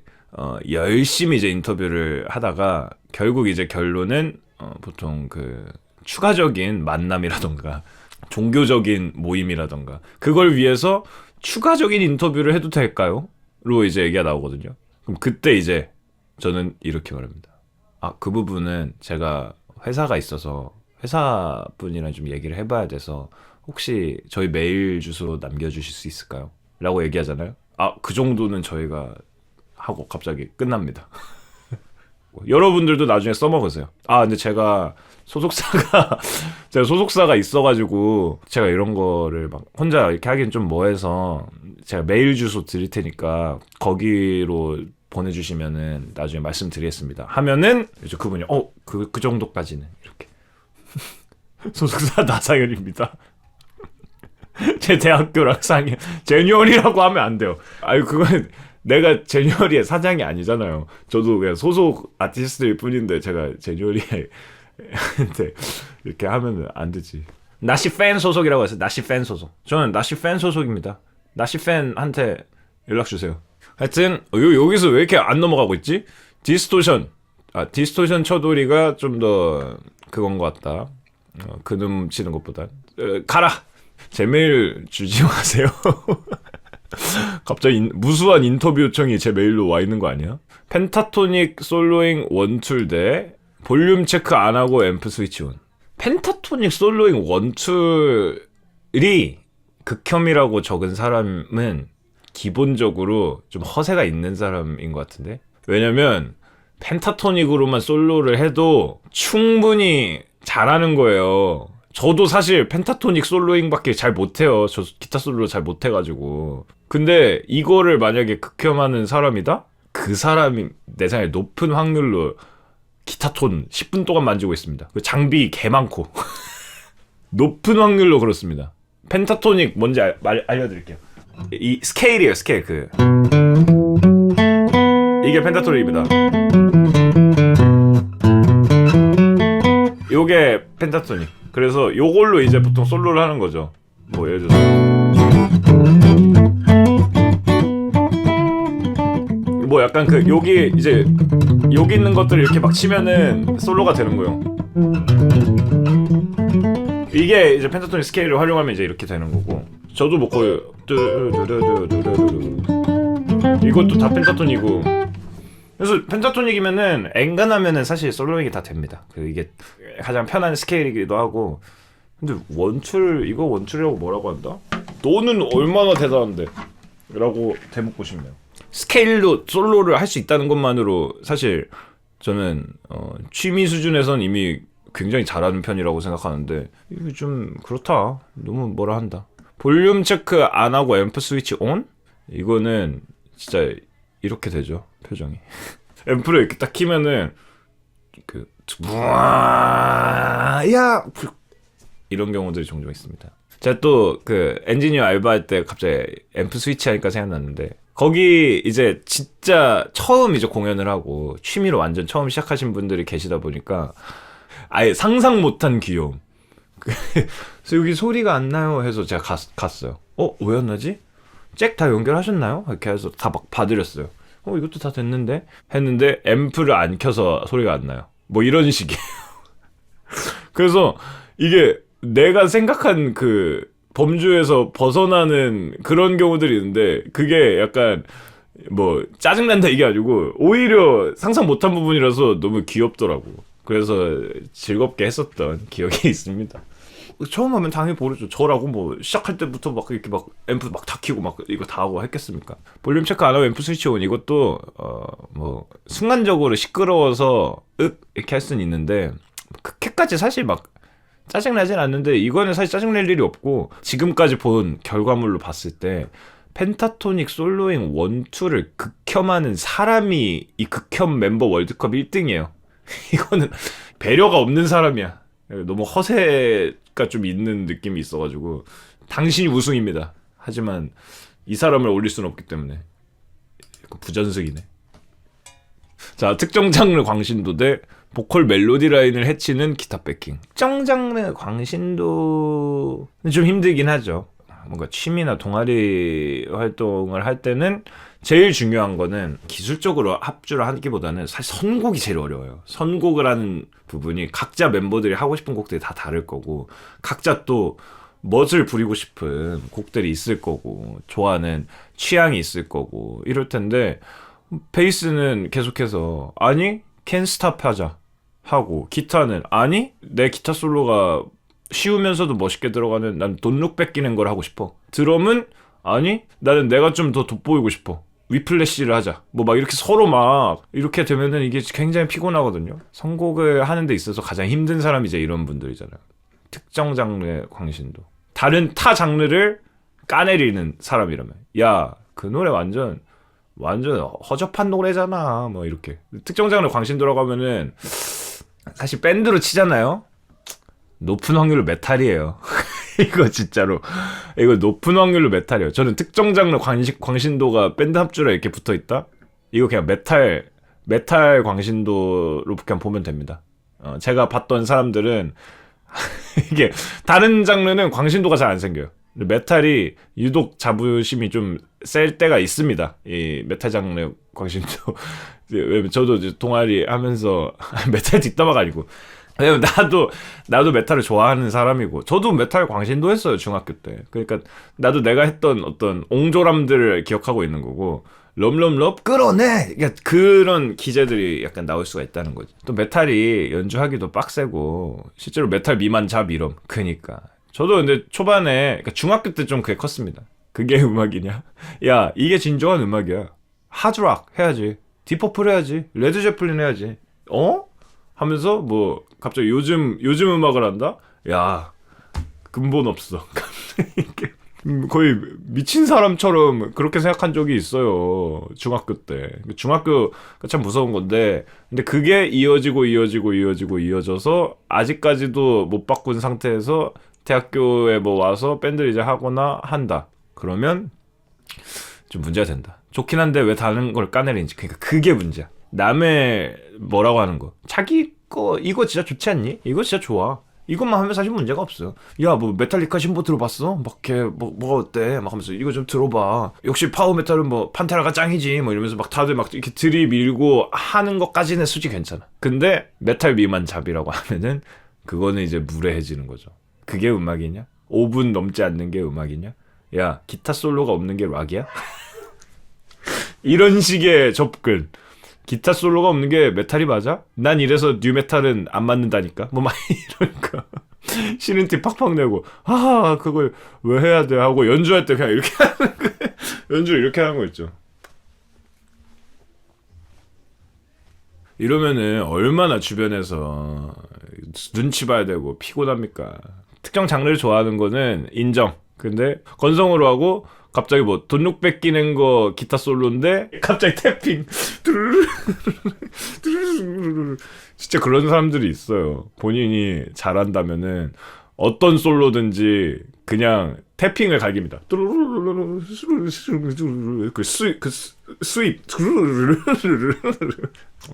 열심히 이제 인터뷰를 하다가 결국 이제 결론은 보통 그 추가적인 만남이라던가 종교적인 모임이라던가 그걸 위해서 추가적인 인터뷰를 해도 될까요? 로 이제 얘기가 나오거든요. 그럼 그때 이제 저는 이렇게 말합니다. 그 부분은 제가 회사가 있어서 회사분이랑 좀 얘기를 해봐야 돼서 혹시 저희 메일 주소 남겨주실 수 있을까요? 라고 얘기하잖아요. 그 정도는 저희가 하고 갑자기 끝납니다. 여러분들도 나중에 써먹으세요. 근데 제가 소속사가 있어가지고 제가 이런 거를 막 혼자 이렇게 하긴 좀 뭐해서 제가 메일 주소 드릴 테니까 거기로 보내주시면은 나중에 말씀드리겠습니다. 하면은 이제 그분이 그 정도까지는 이렇게 소속사 나상현입니다. 제 대학교랑 상현 제뉴얼이라고 하면 안 돼요. 그건 내가 제뉴얼이의 사장이 아니잖아요. 저도 그냥 소속 아티스트일 뿐인데 제가 제뉴얼이의 이렇게 하면 안 되지. 나시 팬 소속이라고 했어요. 나시 팬 소속. 저는 나시 팬 소속입니다. 나시 팬한테 연락 주세요. 하여튼 여기서 왜 이렇게 안 넘어가고 있지? 디스토션 쳐돌이가 좀 더 그건 것 같다. 그놈 치는 것보다 가라. 제 메일 주지 마세요. 갑자기 무수한 인터뷰 요청이 제 메일로 와 있는 거 아니야? 펜타토닉 솔로잉 원툴 대 볼륨 체크 안 하고 앰프 스위치 온. 펜타토닉 솔로잉 원툴이 극혐이라고 적은 사람은 기본적으로 좀 허세가 있는 사람인 것 같은데. 왜냐면 펜타토닉으로만 솔로를 해도 충분히 잘하는 거예요. 저도 사실 펜타토닉 솔로잉밖에 잘 못해요. 저 기타 솔로 잘 못해가지고. 근데 이거를 만약에 극혐하는 사람이다? 그 사람이 내 생각에 높은 확률로 기타톤 10분 동안 만지고 있습니다. 장비 개 많고. 높은 확률로 그렇습니다. 펜타토닉 뭔지 알려드릴게요. 이 스케일이에요. 스케일. 이게 펜타토닉입니다. 요게 펜타토닉. 그래서 요걸로 이제 보통 솔로를 하는 거죠. 뭐 예를 들어서 뭐 약간 여기 이제 여기 있는 것들을 이렇게 막 치면은 솔로가 되는 거예요. 이게 이제 펜타토닉 스케일을 활용하면 이제 이렇게 되는 거고. 저도 뭐 거의 이것도 다 펜타토닉이고. 그래서 펜타토닉이면은 엔간하면은 사실 솔로잉이 다 됩니다. 이게 가장 편한 스케일이기도 하고. 근데 이거 원툴이라고 뭐라고 한다? 너는 얼마나 대단한데? 라고 대묻고 싶네요. 스케일로 솔로를 할 수 있다는 것만으로 사실 저는 취미 수준에선 이미 굉장히 잘하는 편이라고 생각하는데 이거 좀 그렇다. 너무 뭐라 한다. 볼륨 체크 안 하고 앰프 스위치 온? 이거는 진짜 이렇게 되죠. 표정이. 앰프를 이렇게 딱 키면은 이런 경우들이 종종 있습니다. 제가 또 엔지니어 알바할 때 갑자기 앰프 스위치 하니까 생각났는데 거기 이제 진짜 처음 이제 공연을 하고 취미로 완전 처음 시작하신 분들이 계시다 보니까 아예 상상 못한 귀여움. 그래서 여기 소리가 안 나요 해서 제가 갔어요. 왜 안 나지? 잭 다 연결하셨나요? 이렇게 해서 다 막 봐드렸어요. 이것도 다 됐는데? 했는데 앰프를 안 켜서 소리가 안 나요. 뭐 이런 식이에요. 그래서 이게 내가 생각한 범주에서 벗어나는 그런 경우들이 있는데 그게 약간 뭐 짜증난다 이게 아니고 오히려 상상 못한 부분이라서 너무 귀엽더라고. 그래서 즐겁게 했었던 기억이 있습니다. 처음 하면 당연히 모르죠. 저라고 뭐 시작할 때부터 막 이렇게 막 앰프 막 다 키고 막 이거 다 하고 했겠습니까? 볼륨 체크 안 하고 앰프 스위치 온 이것도 뭐 순간적으로 시끄러워서 이렇게 할 수는 있는데 그렇게까지 사실 막 짜증나진 않는데 이거는 사실 짜증낼 일이 없고 지금까지 본 결과물로 봤을 때 펜타토닉 솔로잉 1, 2를 극혐하는 사람이 이 극혐 멤버 월드컵 1등이에요. 이거는 배려가 없는 사람이야. 너무 허세가 좀 있는 느낌이 있어가지고 당신이 우승입니다. 하지만 이 사람을 올릴 수는 없기 때문에 부전승이네. 자, 특정 장르 광신도 대 보컬 멜로디 라인을 해치는 기타 백킹. 특정 장르 광신도는 좀 힘들긴 하죠. 뭔가 취미나 동아리 활동을 할 때는 제일 중요한 거는 기술적으로 합주를 하기보다는 사실 선곡이 제일 어려워요. 선곡을 하는 부분이 각자 멤버들이 하고 싶은 곡들이 다 다를 거고 각자 또 멋을 부리고 싶은 곡들이 있을 거고 좋아하는 취향이 있을 거고 이럴 텐데 베이스는 계속해서 아니 Can't Stop 하자 하고 기타는 아니 내 기타 솔로가 쉬우면서도 멋있게 들어가는 난 돈룩 뺏기는 걸 하고 싶어. 드럼은 아니 나는 내가 좀 더 돋보이고 싶어. 위플래시를 하자. 뭐 막 이렇게 서로 막 이렇게 되면은 이게 굉장히 피곤하거든요. 선곡을 하는 데 있어서 가장 힘든 사람이 이제 이런 분들이잖아요. 특정 장르의 광신도. 다른 타 장르를 까내리는 사람이라면 야, 그 노래 완전 허접한 노래잖아. 뭐 이렇게. 특정 장르 광신도라고 하면은 사실 밴드로 치잖아요. 높은 확률로 메탈이에요. 이거 진짜로 이거 높은 확률로 메탈이에요. 저는 특정 장르 광신도가 밴드 합주라 이렇게 붙어있다? 이거 그냥 메탈 광신도로 그냥 보면 됩니다. 제가 봤던 사람들은 이게 다른 장르는 광신도가 잘 안 생겨요. 메탈이 유독 자부심이 좀 셀 때가 있습니다. 이 메탈 장르 광신도. 저도 이제 동아리 하면서 메탈 뒷담화가 아니고 왜냐면 나도 메탈을 좋아하는 사람이고 저도 메탈 광신도 했어요 중학교 때. 그러니까 나도 내가 했던 어떤 옹졸함들을 기억하고 있는 거고 럼럼럽 끌어내 그러니까 그런 기제들이 약간 나올 수가 있다는 거지. 또 메탈이 연주하기도 빡세고 실제로 메탈 미만 잡 이럼 그니까 저도 근데 초반에 그러니까 중학교 때 좀 그게 컸습니다. 그게 음악이냐? 야 이게 진정한 음악이야. 하드락 해야지. 디퍼플 해야지. 레드 제플린 해야지. 하면서 뭐 갑자기 요즘 음악을 한다? 야 근본 없어. 거의 미친 사람처럼 그렇게 생각한 적이 있어요 중학교 때. 중학교가 참 무서운 건데 근데 그게 이어져서 아직까지도 못 바꾼 상태에서 대학교에 뭐 와서 밴드를 이제 하거나 한다 그러면 좀 문제가 된다. 좋긴 한데 왜 다른 걸 까내리는지. 그러니까 그게 문제야. 남의 뭐라고 하는 거 자기 거 이거 진짜 좋지 않니? 이거 진짜 좋아. 이것만 하면 사실 문제가 없어요. 야 뭐 메탈리카 신보 들어봤어? 막 걔 뭐가 어때? 막 하면서 이거 좀 들어봐. 역시 파워 메탈은 뭐 판테라가 짱이지 뭐 이러면서 막 다들 막 이렇게 들이밀고 하는 것까지는 솔직히 괜찮아. 근데 메탈 미만 잡이라고 하면은 그거는 이제 무례해지는 거죠. 그게 음악이냐? 5분 넘지 않는 게 음악이냐? 야 기타 솔로가 없는 게 락이야? 이런 식의 접근. 기타 솔로가 없는 게 메탈이 맞아? 난 이래서 뉴메탈은 안 맞는다니까? 뭐 막 이런 거. 쉬는 티 팍팍 내고 그걸 왜 해야 돼? 하고 연주할 때 그냥 이렇게 하는 거. 연주를 이렇게 하는 거 있죠. 이러면은 얼마나 주변에서 눈치 봐야 되고 피곤합니까? 특정 장르를 좋아하는 거는 인정. 근데 건성으로 하고 갑자기 뭐 돈룩 뺏기는 거 기타 솔로인데 갑자기 태핑 진짜 그런 사람들이 있어요. 본인이 잘한다면은 어떤 솔로든지 그냥 태핑을 갈깁니다. 그 수입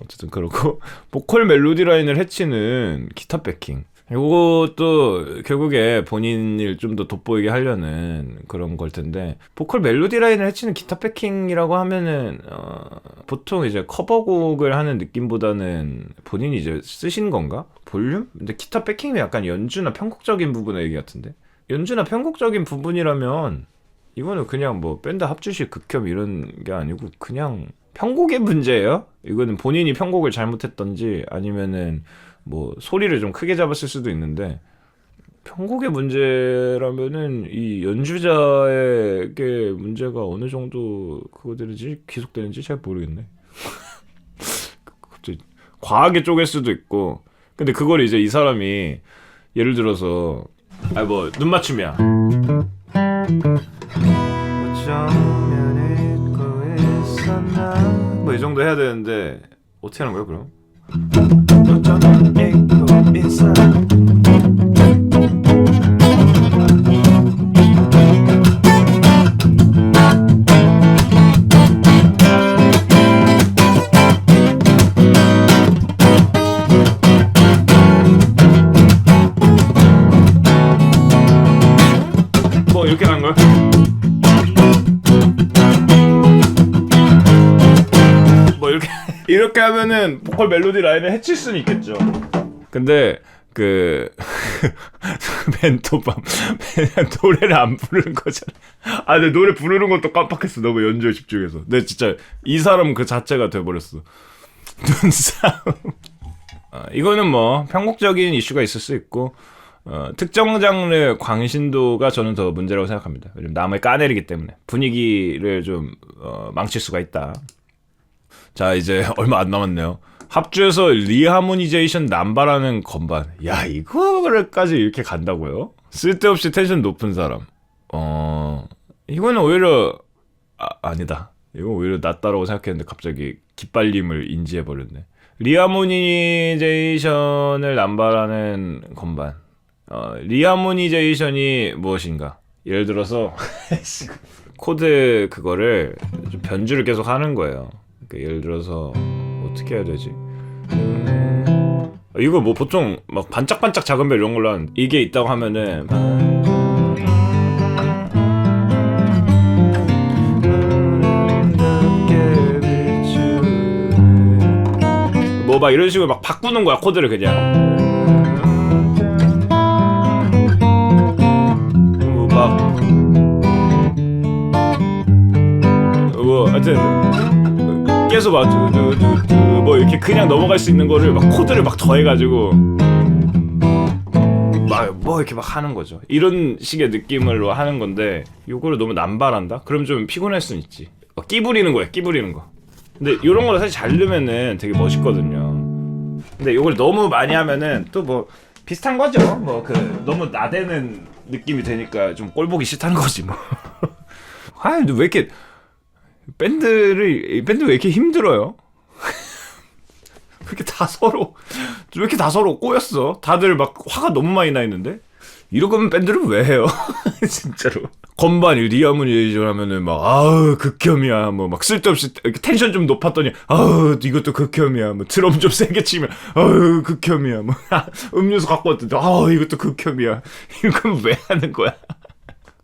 어쨌든 그렇고 보컬 멜로디 라인을 해치는 기타 백킹. 이것도 결국에 본인을 좀 더 돋보이게 하려는 그런 걸 텐데 보컬 멜로디 라인을 해치는 기타 백킹이라고 하면은 보통 이제 커버곡을 하는 느낌보다는 본인이 이제 쓰신 건가? 볼륨? 근데 기타 백킹은 약간 연주나 편곡적인 부분의 얘기 같은데 연주나 편곡적인 부분이라면 이거는 그냥 뭐 밴드 합주식 극혐 이런 게 아니고 그냥 편곡의 문제예요. 이거는 본인이 편곡을 잘못했던지 아니면은 뭐 소리를 좀 크게 잡았을 수도 있는데 편곡의 문제라면은 이 연주자에게 문제가 어느 정도 그거 되는지 계속되는지 잘 모르겠네. 갑자기 과하게 쪼갤 수도 있고 근데 그걸 이제 이 사람이 예를 들어서 뭐 눈맞춤이야. 어쩌면 잊고 있었나 뭐 이 정도 해야 되는데 어떻게 하는 거야 그럼? 어쩌면 잊고 있어. 뭐 이렇게 하는 거야? 뭐 이렇게 하면은 보컬 멜로디 라인을 해칠 수는 있겠죠. 근데 그 멘토밤 노래를 안 부르는 거잖아. 근데 노래 부르는 것도 깜빡했어. 너무 연주에 집중해서. 근데 진짜 이 사람은 그 자체가 돼버렸어. 눈싸움. 이거는 뭐 편곡적인 이슈가 있을 수 있고 특정 장르 광신도가 저는 더 문제라고 생각합니다. 왜냐면 남을 까내리기 때문에 분위기를 좀 망칠 수가 있다. 자 이제 얼마 안 남았네요. 합주에서 리하모니제이션 남발하는 건반. 야 이거를까지 이렇게 간다고요? 쓸데없이 텐션 높은 사람. 이거는 오히려 아니다. 이거 오히려 낫다라고 생각했는데 갑자기 기빨림을 인지해버렸네. 리하모니제이션을 남발하는 건반. 리하모니제이션이 무엇인가? 예를 들어서 코드 그거를 좀 변주를 계속 하는 거예요. 그러니까 예를 들어서 어떻게 해야 되지? 이거 뭐 보통 막 반짝반짝 작은 별 이런 걸로 하는 이게 있다고 하면은 뭐 막 이런 식으로 막 바꾸는 거야 코드를 그냥. 뭐 막 뭐 하여튼 계속 막 뭐 이렇게 그냥 넘어갈 수 있는 거를 막 코드를 막 더해가지고 막 뭐 이렇게 막 하는 거죠. 이런 식의 느낌으로 하는 건데 요거를 너무 남발한다? 그럼 좀 피곤할 수는 있지. 끼 부리는 거야, 끼 부리는 거. 근데 이런 거를 사실 잘 넣으면은 되게 멋있거든요. 근데 이걸 너무 많이 하면은 또 뭐 비슷한 거죠. 뭐 그 너무 나대는 느낌이 되니까 좀 꼴보기 싫다는 거지 뭐. 근데 왜 이렇게 밴드 왜 이렇게 힘들어요? 왜 이렇게 다 서로 꼬였어? 다들 막 화가 너무 많이 나 있는데? 이럴 거면 밴드를 왜 해요? 진짜로. 건반이 리하모니제이션 하면은 막 극혐이야. 뭐 막 쓸데없이 텐션 좀 높았더니 이것도 극혐이야. 뭐 드럼 좀 세게 치면 극혐이야. 뭐 음료수 갖고 왔더니 이것도 극혐이야. 이건 왜 하는 거야?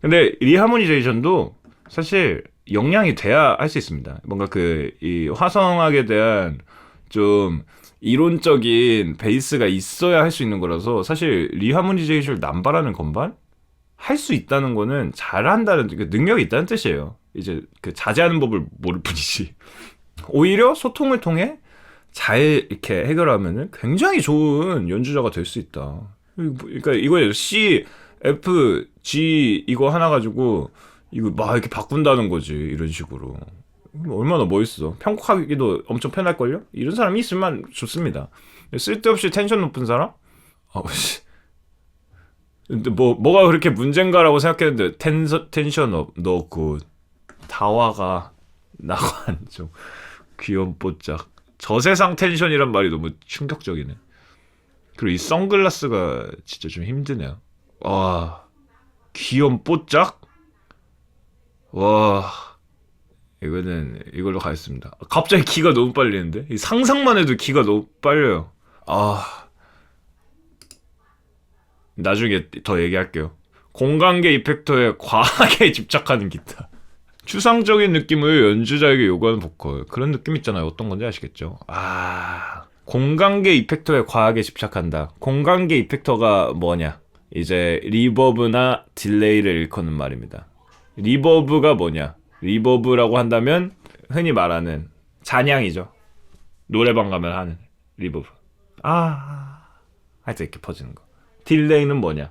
근데 리하모니제이션도 사실 역량이 돼야 할 수 있습니다. 뭔가 이 화성학에 대한 좀 이론적인 베이스가 있어야 할 수 있는 거라서 사실 리하모니제이션을 남발하는 건반 할 수 있다는 거는 잘한다는 능력이 있다는 뜻이에요. 이제 그 자제하는 법을 모를 뿐이지. 오히려 소통을 통해 잘 이렇게 해결하면은 굉장히 좋은 연주자가 될 수 있다. 그러니까 이거 C, F, G 이거 하나 가지고 이거 막 이렇게 바꾼다는 거지. 이런 식으로. 얼마나 멋있어. 편곡하기도 엄청 편할걸요? 이런 사람이 있으면 좋습니다. 쓸데없이 텐션 높은 사람? 근데 뭐가 그렇게 문제인가라고 생각했는데 텐션 업, 너 굿. 다화가 나관 좀 귀염 뽀짝. 저세상 텐션이란 말이 너무 충격적이네. 그리고 이 선글라스가 진짜 좀 힘드네요. 귀염 뽀짝? 와, 이걸로 가겠습니다. 갑자기 기가 너무 빨리는데? 상상만 해도 기가 너무 빨려요. 나중에 더 얘기할게요. 공간계 이펙터에 과하게 집착하는 기타. 추상적인 느낌을 연주자에게 요구하는 보컬. 그런 느낌 있잖아요. 어떤 건지 아시겠죠? 공간계 이펙터에 과하게 집착한다. 공간계 이펙터가 뭐냐? 이제 리버브나 딜레이를 일컫는 말입니다. 리버브가 뭐냐? 리버브라고 한다면 흔히 말하는 잔향이죠. 노래방 가면 하는 리버브. 하여튼 이렇게 퍼지는 거. 딜레이는 뭐냐?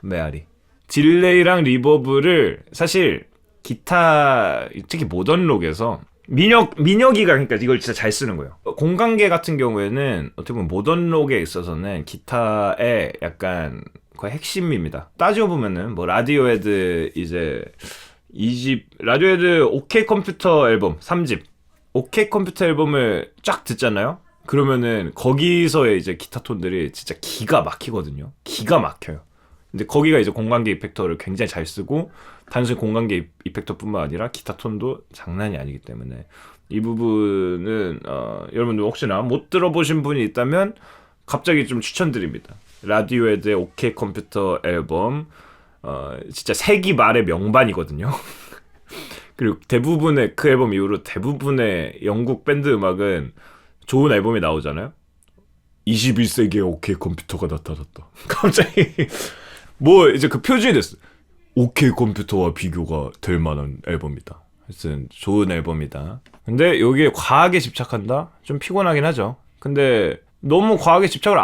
메아리. 딜레이랑 리버브를 사실 기타, 특히 모던 록에서 민혁이가 그러니까 이걸 진짜 잘 쓰는 거예요. 공간계 같은 경우에는 어떻게 보면 모던록에 있어서는 기타의 약간 거의 핵심입니다. 따지고 보면은 뭐 라디오헤드 이제 2집 라디오헤드 오케이 컴퓨터 앨범 3집 오케이 컴퓨터 앨범을 쫙 듣잖아요. 그러면은 거기서의 이제 기타 톤들이 진짜 기가 막히거든요. 기가 막혀요. 근데 거기가 이제 공간계 이펙터를 굉장히 잘 쓰고 단순히 공간계 이펙터뿐만 아니라 기타 톤도 장난이 아니기 때문에 이 부분은 여러분들 혹시나 못 들어보신 분이 있다면 갑자기 좀 추천드립니다. 라디오헤드의 오케이 컴퓨터 앨범 진짜 세기 말의 명반이거든요. 그리고 대부분의 그 앨범 이후로 대부분의 영국 밴드 음악은 좋은 앨범이 나오잖아요. 21세기의 오케이 컴퓨터가 나타났다. 갑자기 뭐 이제 그 표준이 됐어. 오케이 컴퓨터와 비교가 될 만한 앨범이다. 하여튼 좋은 앨범이다. 근데 여기에 과하게 집착한다? 좀 피곤하긴 하죠. 근데 너무 과하게 집착을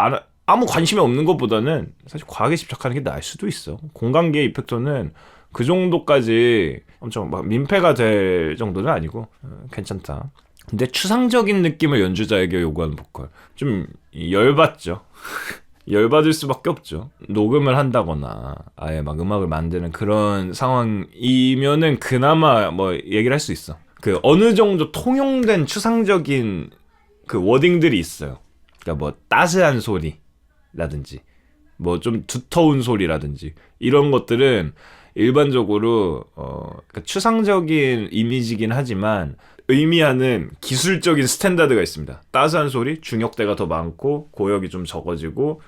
아무 관심이 없는 것보다는 사실 과하게 집착하는 게 나을 수도 있어. 공간계 이펙터는 그 정도까지 엄청 막 민폐가 될 정도는 아니고 괜찮다. 근데 추상적인 느낌을 연주자에게 요구하는 보컬 좀 열받죠. 열받을 수밖에 없죠. 녹음을 한다거나 아예 막 음악을 만드는 그런 상황이면은 그나마 뭐 얘기를 할 수 있어. 그 어느 정도 통용된 추상적인 그 워딩들이 있어요. 그러니까 뭐 따스한 소리라든지 뭐 좀 두터운 소리라든지 이런 것들은 일반적으로 그러니까 추상적인 이미지긴 하지만 의미하는 기술적인 스탠다드가 있습니다. 따스한 소리, 중역대가 더 많고 고역이 좀 적어지고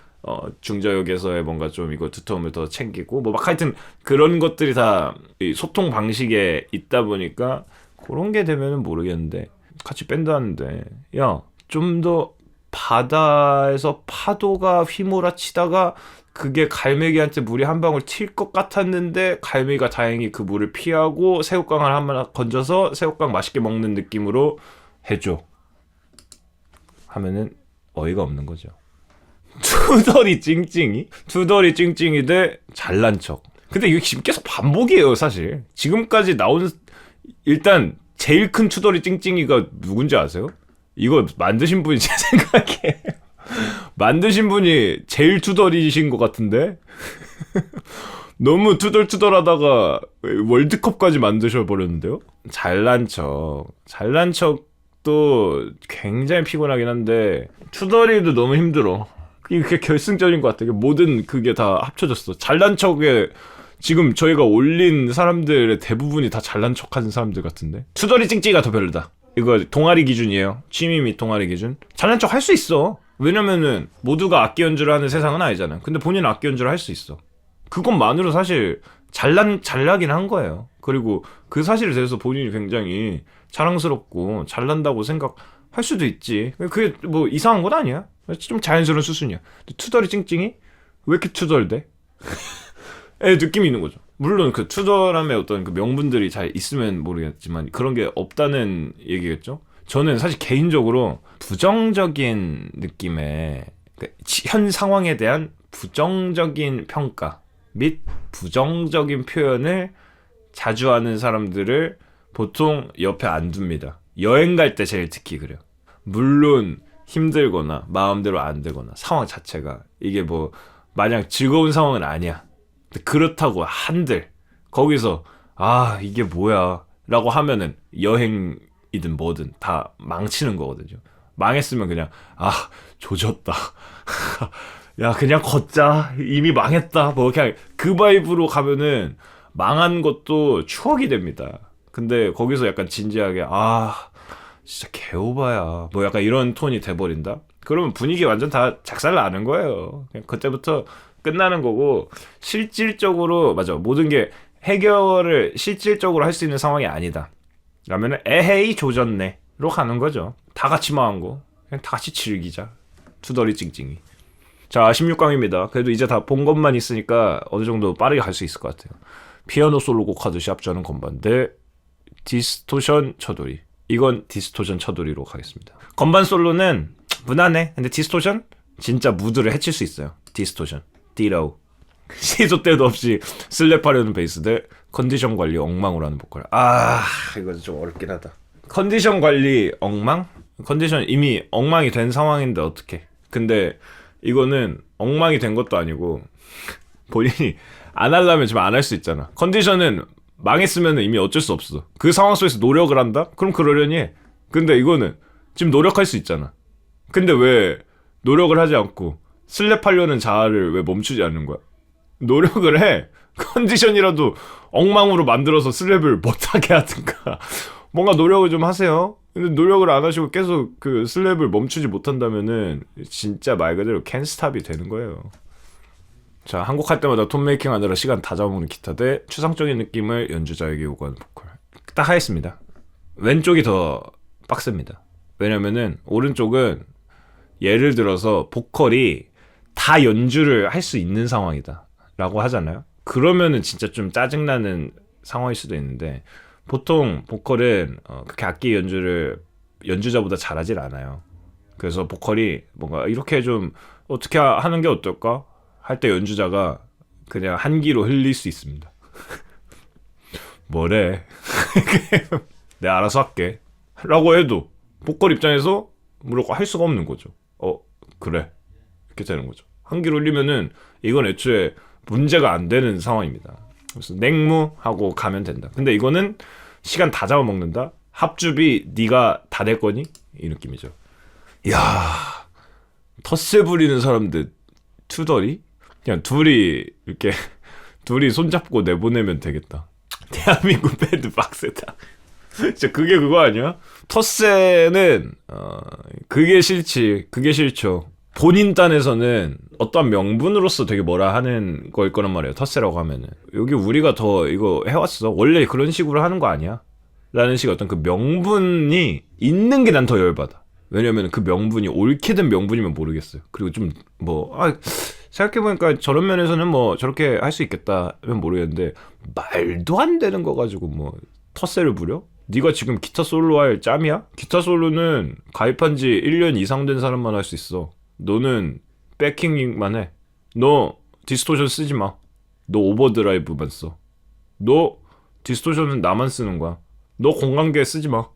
중저역에서의 뭔가 좀 이거 두터움을 더 챙기고 뭐 막 하여튼 그런 것들이 다 소통 방식에 있다 보니까 그런 게 되면은 모르겠는데 같이 밴드 하는데 야, 좀 더 바다에서 파도가 휘몰아치다가 그게 갈매기한테 물이 한 방울 튈 것 같았는데 갈매기가 다행히 그 물을 피하고 새우깡을 하나 건져서 새우깡 맛있게 먹는 느낌으로 해줘 하면은 어이가 없는 거죠. 투덜이 찡찡이? 투덜이 찡찡이 대 잘난 척. 근데 이게 지금 계속 반복이에요 사실. 지금까지 나온 일단 제일 큰 투덜이 찡찡이가 누군지 아세요? 이거 만드신 분이 제 생각에 만드신 분이 제일 투덜이신 것 같은데 너무 투덜투덜하다가 월드컵까지 만드셔버렸는데요. 잘난 척도 굉장히 피곤하긴 한데 투덜이도 너무 힘들어. 그게 결승전인 것 같아. 모든 그게 다 합쳐졌어. 잘난 척에 지금 저희가 올린 사람들의 대부분이 다 잘난 척하는 사람들 같은데 투덜이 찡찡이가 더 별로다. 이거 동아리 기준이에요. 취미 및 동아리 기준. 잘난 척 할 수 있어. 왜냐면은 모두가 악기 연주를 하는 세상은 아니잖아. 근데 본인은 악기 연주를 할 수 있어. 그것만으로 사실 잘나긴 한 거예요. 그리고 그 사실에 대해서 본인이 굉장히 자랑스럽고 잘난다고 생각할 수도 있지. 그게 뭐 이상한 건 아니야. 좀 자연스러운 수순이야. 투덜이 찡찡이? 왜 이렇게 투덜대? 느낌이 있는 거죠. 물론 그 투덜함의 어떤 그 명분들이 잘 있으면 모르겠지만 그런 게 없다는 얘기겠죠. 저는 사실 개인적으로 부정적인 느낌의 현 상황에 대한 부정적인 평가 및 부정적인 표현을 자주 하는 사람들을 보통 옆에 안 둡니다. 여행 갈 때 제일 특히 그래요. 물론 힘들거나 마음대로 안 되거나 상황 자체가 이게 뭐 마냥 즐거운 상황은 아니야. 그렇다고 한들 거기서 이게 뭐야 라고 하면은 여행이든 뭐든 다 망치는 거거든요. 망했으면 그냥 조졌다 야 그냥 걷자 이미 망했다 뭐 그냥 그 바이브로 가면은 망한 것도 추억이 됩니다. 근데 거기서 약간 진지하게 진짜 개오바야 뭐 약간 이런 톤이 돼버린다. 그러면 분위기 완전 다 작살나는 거예요. 그냥 그때부터 끝나는 거고 실질적으로 맞아 모든 게 해결을 실질적으로 할 수 있는 상황이 아니다 라면은 에헤이 조졌네로 가는 거죠. 다 같이 망한 거 그냥 다 같이 즐기자. 투덜이 찡찡이. 자 16강입니다. 그래도 이제 다 본 것만 있으니까 어느 정도 빠르게 갈 수 있을 것 같아요. 피아노 솔로곡 하듯이 합주하는 건반 대 디스토션 쳐돌이. 이건 디스토션 쳐돌이로 가겠습니다. 건반 솔로는 무난해. 근데 디스토션 진짜 무드를 해칠 수 있어요. 디스토션 디로우 시도 때도 없이 슬랩하려는 베이스 대 컨디션 관리 엉망으로 하는 보컬. 이건 좀 어렵긴 하다. 컨디션 관리 엉망? 컨디션 이미 엉망이 된 상황인데 어떡해. 근데 이거는 엉망이 된 것도 아니고 본인이 안 하려면 지금 안 할 수 있잖아. 컨디션은 망했으면 이미 어쩔 수 없어. 그 상황 속에서 노력을 한다? 그럼 그러려니 해. 근데 이거는 지금 노력할 수 있잖아. 근데 왜 노력을 하지 않고 슬랩하려는 자아를 왜 멈추지 않는 거야? 노력을 해. 컨디션이라도 엉망으로 만들어서 슬랩을 못하게 하든가 뭔가 노력을 좀 하세요. 근데 노력을 안 하시고 계속 그 슬랩을 멈추지 못한다면은 진짜 말 그대로 캔스탑이 되는 거예요. 자, 한국 할 때마다 톤 메이킹 하느라 시간 다 잡아먹는 기타 대 추상적인 느낌을 연주자에게 요구하는 보컬. 딱 하겠습니다. 왼쪽이 더 빡셉니다. 왜냐면은 오른쪽은 예를 들어서 보컬이 다 연주를 할 수 있는 상황이다 라고 하잖아요. 그러면은 진짜 좀 짜증나는 상황일 수도 있는데 보통 보컬은 그렇게 악기 연주를 연주자보다 잘하질 않아요. 그래서 보컬이 뭔가 이렇게 좀 어떻게 하는 게 어떨까? 할 때 연주자가 그냥 한기로 흘릴 수 있습니다. 뭐래? 내가 알아서 할게 라고 해도 보컬 입장에서 뭐라고 할 수가 없는 거죠. 그래 이렇게 되는 거죠. 한기로 흘리면은 이건 애초에 문제가 안 되는 상황입니다. 그래서 냉무하고 가면 된다. 근데 이거는 시간 다 잡아먹는다. 합주비 네가 다 낼 거니? 이 느낌이죠. 이야, 텃세 부리는 사람들 투덜이? 그냥 둘이 이렇게 둘이 손잡고 내보내면 되겠다. 대한민국 밴드 빡세다. 진짜 그게 그거 아니야? 텃세는 그게 싫지. 그게 싫죠. 본인 딴에서는 어떤 명분으로서 되게 뭐라 하는 거일 거란 말이에요. 텃세라고 하면은 여기 우리가 더 이거 해왔어. 원래 그런 식으로 하는 거 아니야? 라는 식의 어떤 그 명분이 있는 게 난 더 열받아. 왜냐면 그 명분이 옳게 된 명분이면 모르겠어요. 그리고 좀 생각해보니까 저런 면에서는 뭐 저렇게 할 수 있겠다면 모르겠는데 말도 안 되는 거 가지고 뭐 텃세를 부려? 네가 지금 기타 솔로 할 짬이야? 기타 솔로는 가입한 지 1년 이상 된 사람만 할 수 있어. 너는 백킹만 해. 너 디스토션 쓰지 마. 너 오버드라이브만 써. 너 디스토션은 나만 쓰는 거야. 너 공간계 쓰지 마.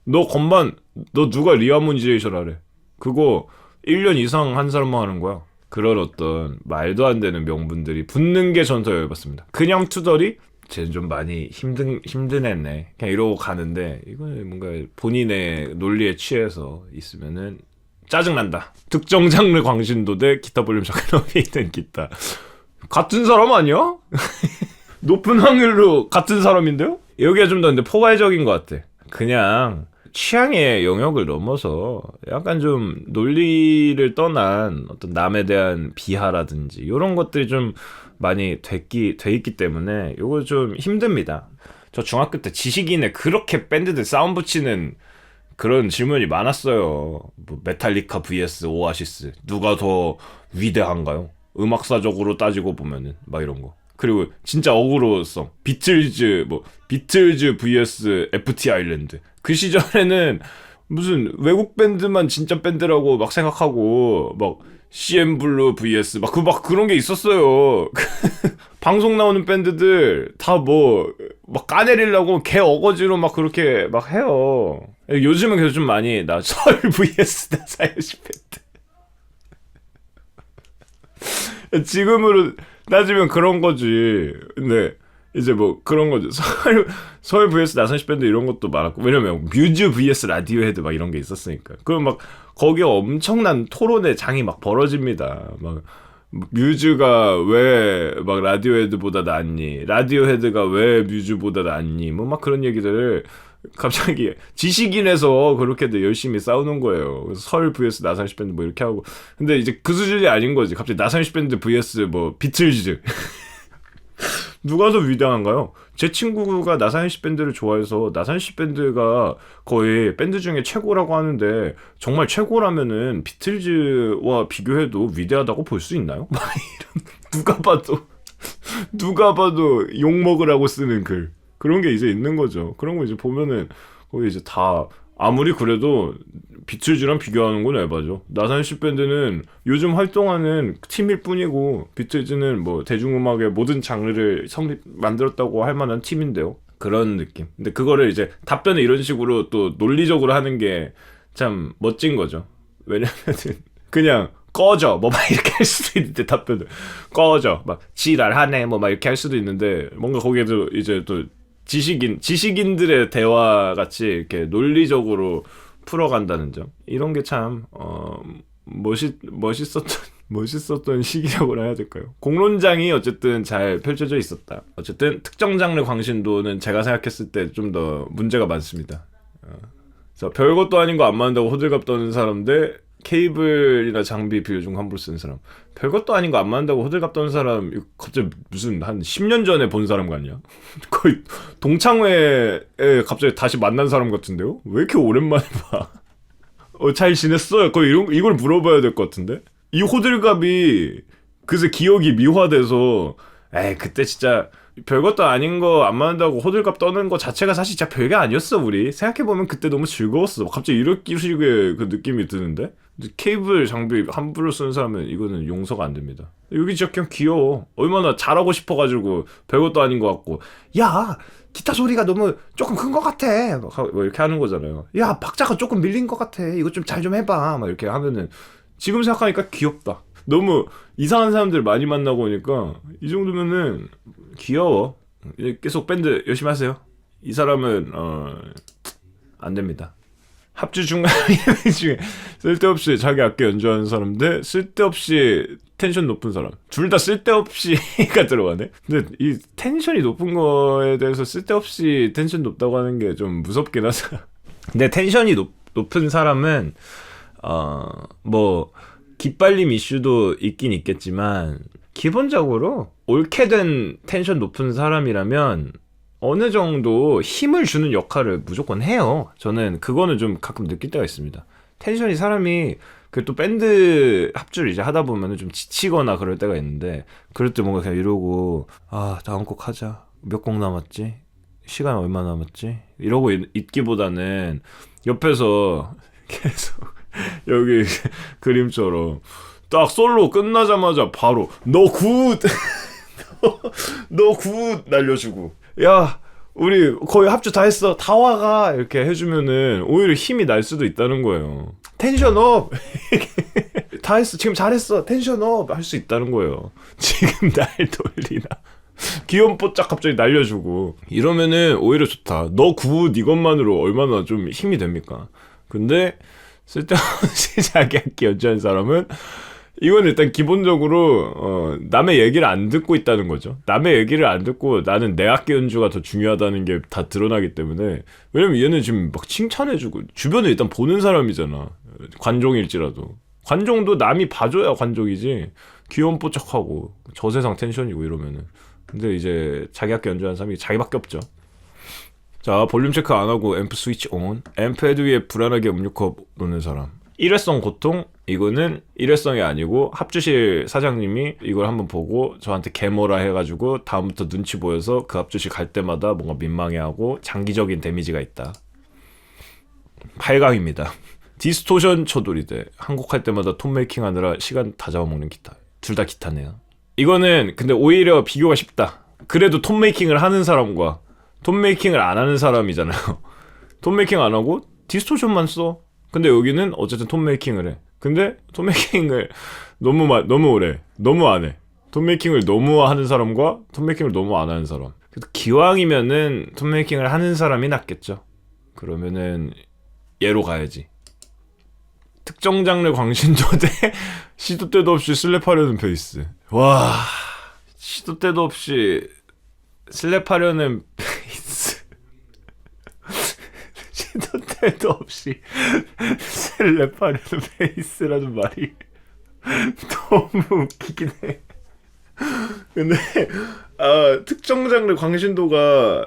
너 건반, 너 누가 리하모니제이션 하래. 그거 1년 이상 한 사람만 하는 거야. 그런 어떤 말도 안 되는 명분들이 붙는 게 전 더 열받습니다. 그냥 투덜이 쟤는 좀 많이 힘든 애네. 그냥 이러고 가는데 이거는 뭔가 본인의 논리에 취해서 있으면은 짜증난다. 특정 장르 광신도 대 기타 볼륨 작업이 있는 기타. 같은 사람 아니야? 높은 확률로 같은 사람인데요? 여기가 좀 더 근데 포괄적인 것 같아. 그냥 취향의 영역을 넘어서 약간 좀 논리를 떠난 어떤 남에 대한 비하라든지 이런 것들이 좀 많이 돼 있기 때문에 이거 좀 힘듭니다. 저 중학교 때 지식인에 그렇게 밴드들 싸움 붙이는 그런 질문이 많았어요. 뭐 메탈리카 vs 오아시스 누가 더 위대한가요? 음악사적으로 따지고 보면은 막 이런 거. 그리고 진짜 어그로성 비틀즈 vs FT 아일랜드. 그 시절에는 무슨 외국 밴드만 진짜 밴드라고 막 생각하고 막 CM 블루 vs 막 그런 게 있었어요. 방송 나오는 밴드들 다 막 까내리려고 개 어거지로 막 그렇게 막 해요. 요즘은 그래서 좀 많이 설 vs 나사요시 밴드. 지금으로 따지면 그런 거지. 근데 이제 뭐 그런 거죠. 서울 vs 나선시 밴드 이런 것도 많았고, 왜냐면 뮤즈 vs 라디오헤드 막 이런 게 있었으니까. 그럼 막 거기에 엄청난 토론의 장이 막 벌어집니다. 막 뮤즈가 왜 막 라디오헤드보다 낫니? 라디오헤드가 왜 뮤즈보다 낫니? 뭐 막 그런 얘기들을 갑자기 지식인에서 그렇게도 열심히 싸우는 거예요. 그래서 설 vs 나선시 밴드 뭐 이렇게 하고. 근데 이제 그 수준이 아닌 거지. 갑자기 나선시 밴드 vs 뭐 비틀즈. 누가 더 위대한가요? 제 친구가 나사현씨 밴드를 좋아해서 나사현씨 밴드가 거의 밴드 중에 최고라고 하는데 정말 최고라면은 비틀즈와 비교해도 위대하다고 볼 수 있나요? 누가 봐도 욕먹으라고 쓰는 글 그런 게 이제 있는 거죠. 그런 거 이제 보면은 거기 이제 다 아무리 그래도 비틀즈랑 비교하는 건 에바죠. 나사현씨 밴드는 요즘 활동하는 팀일 뿐이고 비틀즈는 뭐 대중음악의 모든 장르를 만들었다고 할 만한 팀인데요. 그런 느낌. 근데 그거를 이제 답변을 이런 식으로 또 논리적으로 하는 게 참 멋진 거죠. 왜냐면은 그냥 꺼져 뭐 막 이렇게 할 수도 있는데 답변을 꺼져 막 지랄하네 뭐 막 이렇게 할 수도 있는데 뭔가 거기에도 이제 또 지식인들의 대화 같이 이렇게 논리적으로 풀어간다는 점, 이런 게 참 멋있었던 시기라고 해야 될까요? 공론장이 어쨌든 잘 펼쳐져 있었다. 어쨌든 특정 장르 광신도는 제가 생각했을 때 좀 더 문제가 많습니다. 그래서 별것도 아닌 거 안 맞는다고 호들갑 떠는 사람 대 케이블이나 장비 비효중 함부로 쓰는 사람. 별것도 아닌 거 안 맞는다고 호들갑 떠는 사람, 이거 갑자기 무슨 한 10년 전에 본 사람 같냐? 거의 동창회에 갑자기 다시 만난 사람 같은데요? 왜 이렇게 오랜만에 봐? 잘 지냈어요? 거의 이걸 물어봐야 될 것 같은데? 이 호들갑이 그새 기억이 미화돼서 에이 그때 진짜 별것도 아닌 거 안 맞는다고 호들갑 떠는 거 자체가 사실 진짜 별게 아니었어. 우리 생각해보면 그때 너무 즐거웠어. 갑자기 이렇게 식의 그 느낌이 드는데, 케이블 장비 함부로 쓰는 사람은 이거는 용서가 안 됩니다. 여기 진짜 그냥 귀여워. 얼마나 잘하고 싶어가지고 별것도 아닌 것 같고, 야 기타 소리가 너무 조금 큰 것 같아 뭐 이렇게 하는 거잖아요. 야 박자가 조금 밀린 것 같아, 이거 좀 잘 좀 해봐 막 이렇게 하면은 지금 생각하니까 귀엽다. 너무 이상한 사람들 많이 만나고 오니까 이 정도면은 귀여워. 계속 밴드 열심히 하세요. 이 사람은 안 됩니다. 합주 중에 쓸데없이 자기 악기 연주하는 사람 대 쓸데없이 텐션 높은 사람. 둘 다 쓸데없이가 들어가네. 근데 이 텐션이 높은 거에 대해서 쓸데없이 텐션 높다고 하는 게 좀 무섭긴 하다. 근데 텐션이 높은 사람은 뭐 기빨림 이슈도 있긴 있겠지만 기본적으로 옳게 된 텐션 높은 사람이라면 어느 정도 힘을 주는 역할을 무조건 해요. 저는 그거는 좀 가끔 느낄 때가 있습니다. 텐션이 사람이 또 밴드 합주를 이제 하다 보면은 좀 지치거나 그럴 때가 있는데, 그럴 때 뭔가 그냥 이러고 다음 곡 하자, 몇 곡 남았지, 시간 얼마 남았지 이러고 있기보다는 옆에서 계속 여기 그림처럼 딱 솔로 끝나자마자 바로 너 굿 너 굿 날려주고, 야 우리 거의 합주 다 했어, 다 와가 이렇게 해주면은 오히려 힘이 날 수도 있다는 거예요. 텐션 업 다 했어, 지금 잘했어, 텐션 업 할 수 있다는 거예요. 지금 날 돌리나 귀염 뽀짝 갑자기 날려주고 이러면은 오히려 좋다. 너 굿 이것만으로 얼마나 좀 힘이 됩니까? 근데 쓸데없이 자기 악기 연주하는 사람은 이건 일단 기본적으로 남의 얘기를 안 듣고 있다는 거죠. 남의 얘기를 안 듣고 나는 내 악기 연주가 더 중요하다는 게 다 드러나기 때문에. 왜냐면 얘는 지금 막 칭찬해주고 주변에 일단 보는 사람이잖아. 관종일지라도. 관종도 남이 봐줘야 관종이지. 귀염뽀짝하고 저세상 텐션이고 이러면은. 근데 이제 자기 악기 연주하는 사람이 자기밖에 없죠. 자, 볼륨 체크 안 하고 앰프 스위치 온. 앰프 헤드 위에 불안하게 음료컵 놓는 사람. 일회성 고통? 이거는 일회성이 아니고 합주실 사장님이 이걸 한번 보고 저한테 개모라 해가지고 다음부터 눈치 보여서 그 합주실 갈 때마다 뭔가 민망해하고 장기적인 데미지가 있다. 8강입니다. 디스토션 쳐돌이대. 한 곡 할 때마다 톤 메이킹 하느라 시간 다 잡아먹는 기타. 둘 다 기타네요. 이거는 근데 오히려 비교가 쉽다. 그래도 톤 메이킹을 하는 사람과 톤 메이킹을 안 하는 사람이잖아요. 톤 메이킹 안 하고 디스토션만 써. 근데 여기는 어쨌든 톤 메이킹을 해. 근데 톤 메이킹을 너무 오래, 너무 안 해. 톤 메이킹을 너무 하는 사람과 톤 메이킹을 너무 안 하는 사람. 그래도 기왕이면은 톤 메이킹을 하는 사람이 낫겠죠. 그러면은 얘로 가야지. 특정 장르 광신도 대 시도 때도 없이 슬랩하려는 베이스. 와, 시도 때도 없이 슬랩하려는 베이스. 시도 때도 없이 슬랩하려는 베이스라는 말이 너무 웃기긴 해. 근데 특정 장르 광신도가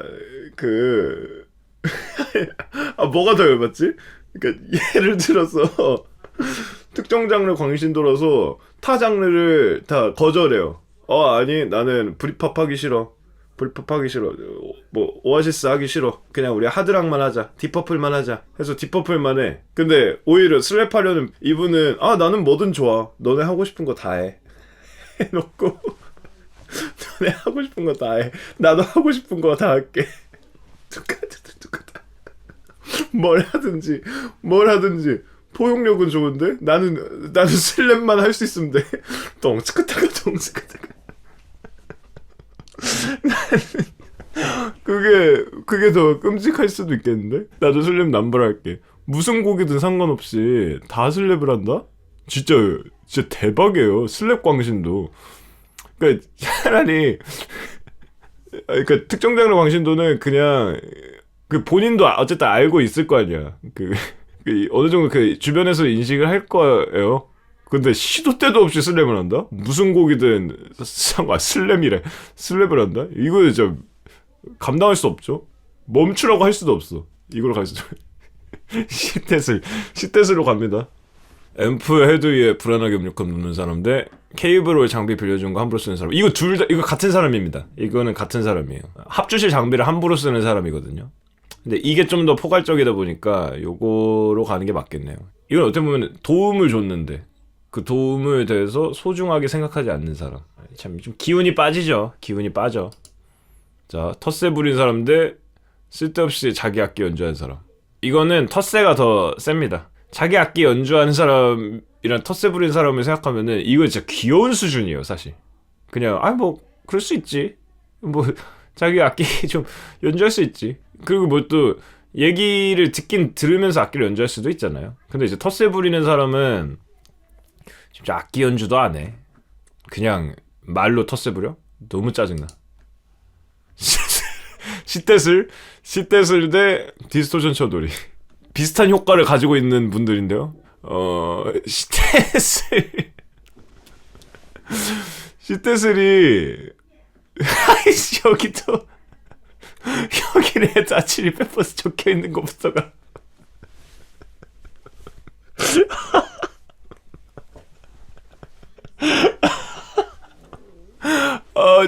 뭐가 더 열받지? 그러니까 예를 들어서 특정 장르 광신도라서 타 장르를 다 거절해요. 아니 나는 브릿팝 하기 싫어. 뭐 오아시스 하기 싫어. 그냥 우리 하드락만 하자. 딥퍼플만 하자. 해서 딥퍼플만 해. 근데 오히려 슬랩하려는 이분은 나는 뭐든 좋아. 너네 하고 싶은 거 다 해. 해놓고 너네 하고 싶은 거 다 해. 나도 하고 싶은 거 다 할게. 똑같아. 뭘 하든지 포용력은 좋은데 나는 슬랩만 할 수 있으면 돼. 똥치크타가. 그게 더 끔찍할 수도 있겠는데? 나도 슬랩 남발할게. 무슨 곡이든 상관없이 다 슬랩을 한다? 진짜 대박이에요. 슬랩 광신도. 그러니까 차라리 그러니까 특정 장르 광신도는 그냥 그 본인도 어쨌든 알고 있을 거 아니야. 그 어느 정도 그 주변에서 인식을 할 거예요. 근데 시도 때도 없이 슬랩을 한다? 무슨 곡이든 슬랩을 한다? 이거 진짜 감당할 수 없죠. 멈추라고 할 수도 없어. 이걸로 갈 수도. 시tet으로 갑니다. 앰프 헤드 위에 불안하게 음력컴 놓는 사람 대 케이블로 장비 빌려준 거 함부로 쓰는 사람. 이거 이거 같은 사람입니다. 이거는 같은 사람이에요. 합주실 장비를 함부로 쓰는 사람이거든요. 근데 이게 좀 더 포괄적이다 보니까 요거로 가는 게 맞겠네요. 이건 어떻게 보면 도움을 줬는데 그 도움을 대해서 소중하게 생각하지 않는 사람. 참 좀 기운이 빠지죠. 기운이 빠져. 자, 텃세 부린 사람 대 쓸데없이 자기 악기 연주하는 사람. 이거는 텃세가 더 셉니다. 자기 악기 연주하는 사람이랑 텃세 부린 사람을 생각하면은 이거 진짜 귀여운 수준이에요, 사실. 그냥 뭐 그럴 수 있지. 뭐 자기 악기 좀 연주할 수 있지. 그리고 뭐 또 얘기를 들으면서 악기를 연주할 수도 있잖아요. 근데 이제 텃세 부리는 사람은 진짜 악기 연주도 안 해. 그냥 말로 텃세 부려? 너무 짜증나. 시tet을 대 디스토션 쳐돌이. 비슷한 효과를 가지고 있는 분들인데요. 시tet을이 아이씨 여기도 여기 레드 아치리 페퍼스 적혀있는 것부터가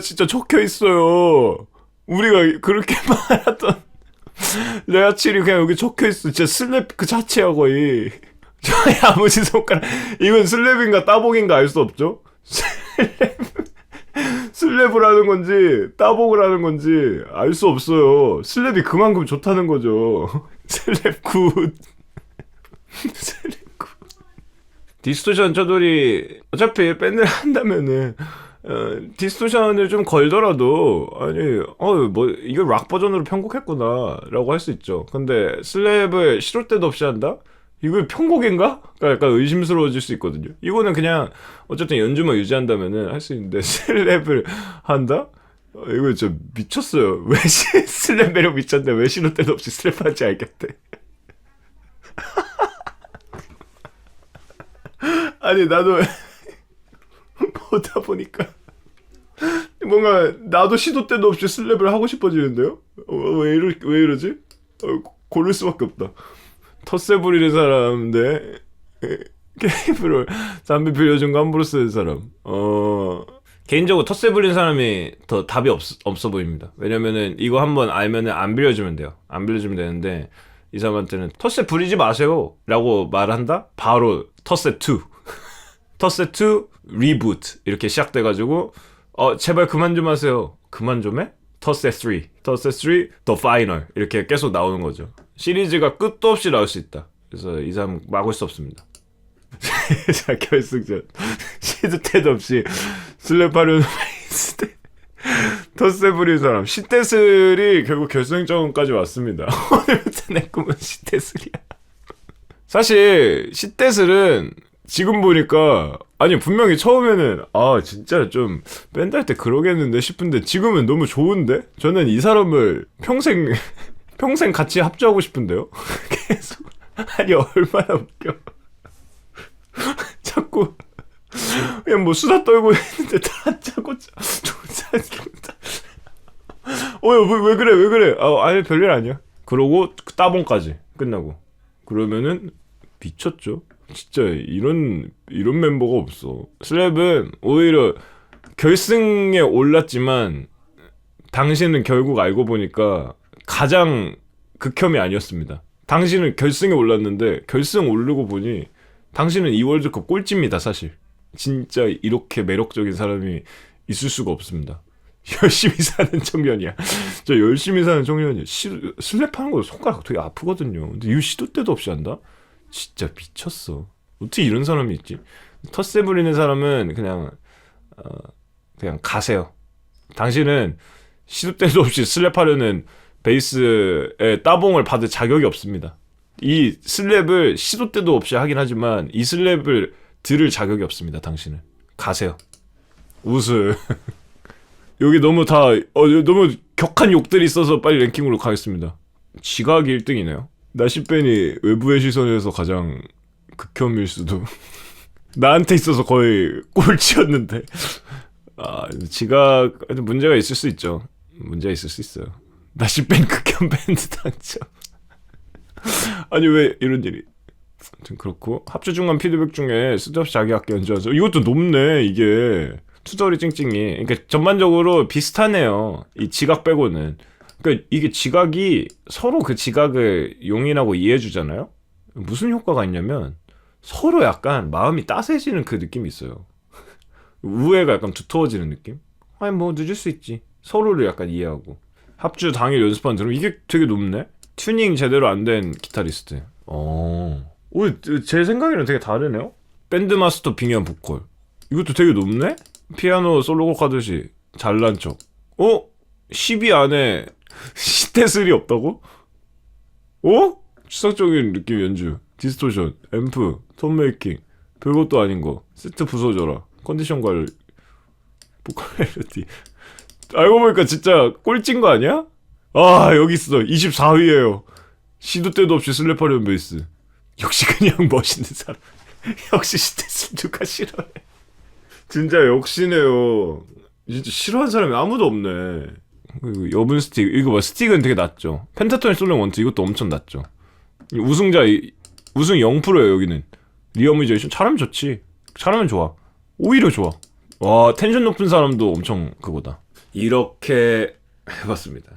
진짜 적혀있어요. 우리가 그렇게 말하던 레아칠이 그냥 여기 적혀있어. 진짜 슬랩 그 자체야 거의. 저희 아버지 손가락. 이건 슬랩인가 따봉인가 알 수 없죠. 슬랩을 하는 건지 따봉을 하는 건지 알 수 없어요. 슬랩이 그만큼 좋다는 거죠. 슬랩 굿. 디스토션 쳐돌이 어차피 밴드를 한다면은 디스토션을 좀 걸더라도 뭐 이거 락 버전으로 편곡했구나 라고 할 수 있죠. 근데 슬랩을 시도 때도 없이 한다? 이거 편곡인가? 약간 의심스러워질 수 있거든요. 이거는 그냥 어쨌든 연주만 유지한다면은 할 수 있는데 슬랩을 한다? 이거 진짜 미쳤어요. 왜 슬랩 매력 미쳤는데 왜 시도 때도 없이 슬랩 하는지 알겠대. 아니 나도 보다 보니까 뭔가 나도 시도 때도 없이 슬랩을 하고 싶어지는데요? 왜 이러지? 고를 수밖에 없다. 텃세 부리는 사람 대 케이블을 담배 빌려준 거 함부로 쓰는 사람. 개인적으로 텃세 부리는 사람이 더 답이 없어 보입니다. 왜냐면은 이거 한번 알면은 안 빌려주면 돼요. 안 빌려주면 되는데 이 사람한테는 텃세 부리지 마세요 라고 말한다? 바로 텃세 2 텃세 2 리부트 이렇게 시작돼가지고 제발 그만 좀 하세요. 그만 좀 해? 텃세 3 The Final 이렇게 계속 나오는 거죠. 시리즈가 끝도 없이 나올 수 있다. 그래서 이 사람 막을 수 없습니다. 자, 결승전. 시도 때도 없이 슬랩하려는 페이스 대 텃세 부린 사람. 시tet을이 결국 결승전까지 왔습니다. 오늘부터 내 꿈은 시tet을이야. 사실 시tet을은 지금 보니까 분명히 처음에는 진짜 좀 밴드 할 때 그러겠는데 싶은데 지금은 너무 좋은데? 저는 이 사람을 평생 같이 합주하고 싶은데요? 계속 얼마나 웃겨. 자꾸 그냥 뭐 수다 떨고 있는데 다 짜고 왜 그래 아니 별일 아니야. 그러고 따봉까지 끝나고 그러면은 미쳤죠. 진짜 이런 멤버가 없어. 슬랩은 오히려 결승에 올랐지만 당신은 결국 알고 보니까 가장 극혐이 아니었습니다. 당신은 결승에 올랐는데 결승 오르고 보니 당신은 이 월드컵 꼴찌입니다. 사실 진짜 이렇게 매력적인 사람이 있을 수가 없습니다. 열심히 사는 청년이야. 저 열심히 사는 청년이야. 슬랩하는 거 손가락 되게 아프거든요. 근데 이거 시도 때도 없이 한다? 진짜 미쳤어. 어떻게 이런 사람이 있지? 텃세 부리는 사람은 그냥 가세요. 당신은 시도 때도 없이 슬랩하려는 베이스의 따봉을 받을 자격이 없습니다. 이 슬랩을 시도 때도 없이 하긴 하지만 이 슬랩을 들을 자격이 없습니다. 당신은 가세요. 웃을. 여기 너무 너무 격한 욕들이 있어서 빨리 랭킹으로 가겠습니다. 지각이 1등이네요. 나시벤이 외부의 시선에서 가장 극혐일 수도. 나한테 있어서 거의 꼴찌였는데. 지각 문제가 있을 수 있죠. 문제가 있을 수 있어요. 나시벤 극혐 밴드 당첨. 아니 왜 이런 일이. 아무튼 그렇고 합주 중간 피드백 중에 쓸데없이 자기 악기 연주하죠. 이것도 높네 이게. 투덜이 찡찡이. 그러니까 전반적으로 비슷하네요. 이 지각 빼고는. 그러니까 이게 지각이 서로 그 지각을 용인하고 이해해주잖아요. 무슨 효과가 있냐면 서로 약간 마음이 따스해지는 그 느낌이 있어요. 우애가 약간 두터워지는 느낌? 아니 뭐 늦을 수 있지. 서로를 약간 이해하고. 합주 당일 연습한 들으면 이게 되게 높네? 튜닝 제대로 안 된 기타리스트. 제 생각이랑 되게 다르네요? 밴드 마스터 빙의한 보컬. 이것도 되게 높네? 피아노 솔로곡 하듯이 잘난 척. 12 안에 시테슬이 없다고? 추상적인 느낌 연주, 디스토션, 앰프, 톤 메이킹, 별것도 아닌 거, 세트 부서져라, 컨디션 관리, 보컬 멜로디. 알고 보니까 진짜 꼴찌인 거 아니야? 여기 있어. 24위에요. 시도 때도 없이 슬랩하려는 베이스. 역시 그냥 멋있는 사람. 역시 시테슬 누가 싫어해. 진짜 역시네요. 진짜 싫어하는 사람이 아무도 없네. 그리고 여분 스틱. 이거 봐. 스틱은 되게 낮죠. 펜타토닉 솔랭 원트 이것도 엄청 낮죠. 우승 0%예요 여기는. 리어미제이션 잘하면 좋지. 잘하면 좋아. 오히려 좋아. 와 텐션 높은 사람도 엄청 그거다. 이렇게 해봤습니다.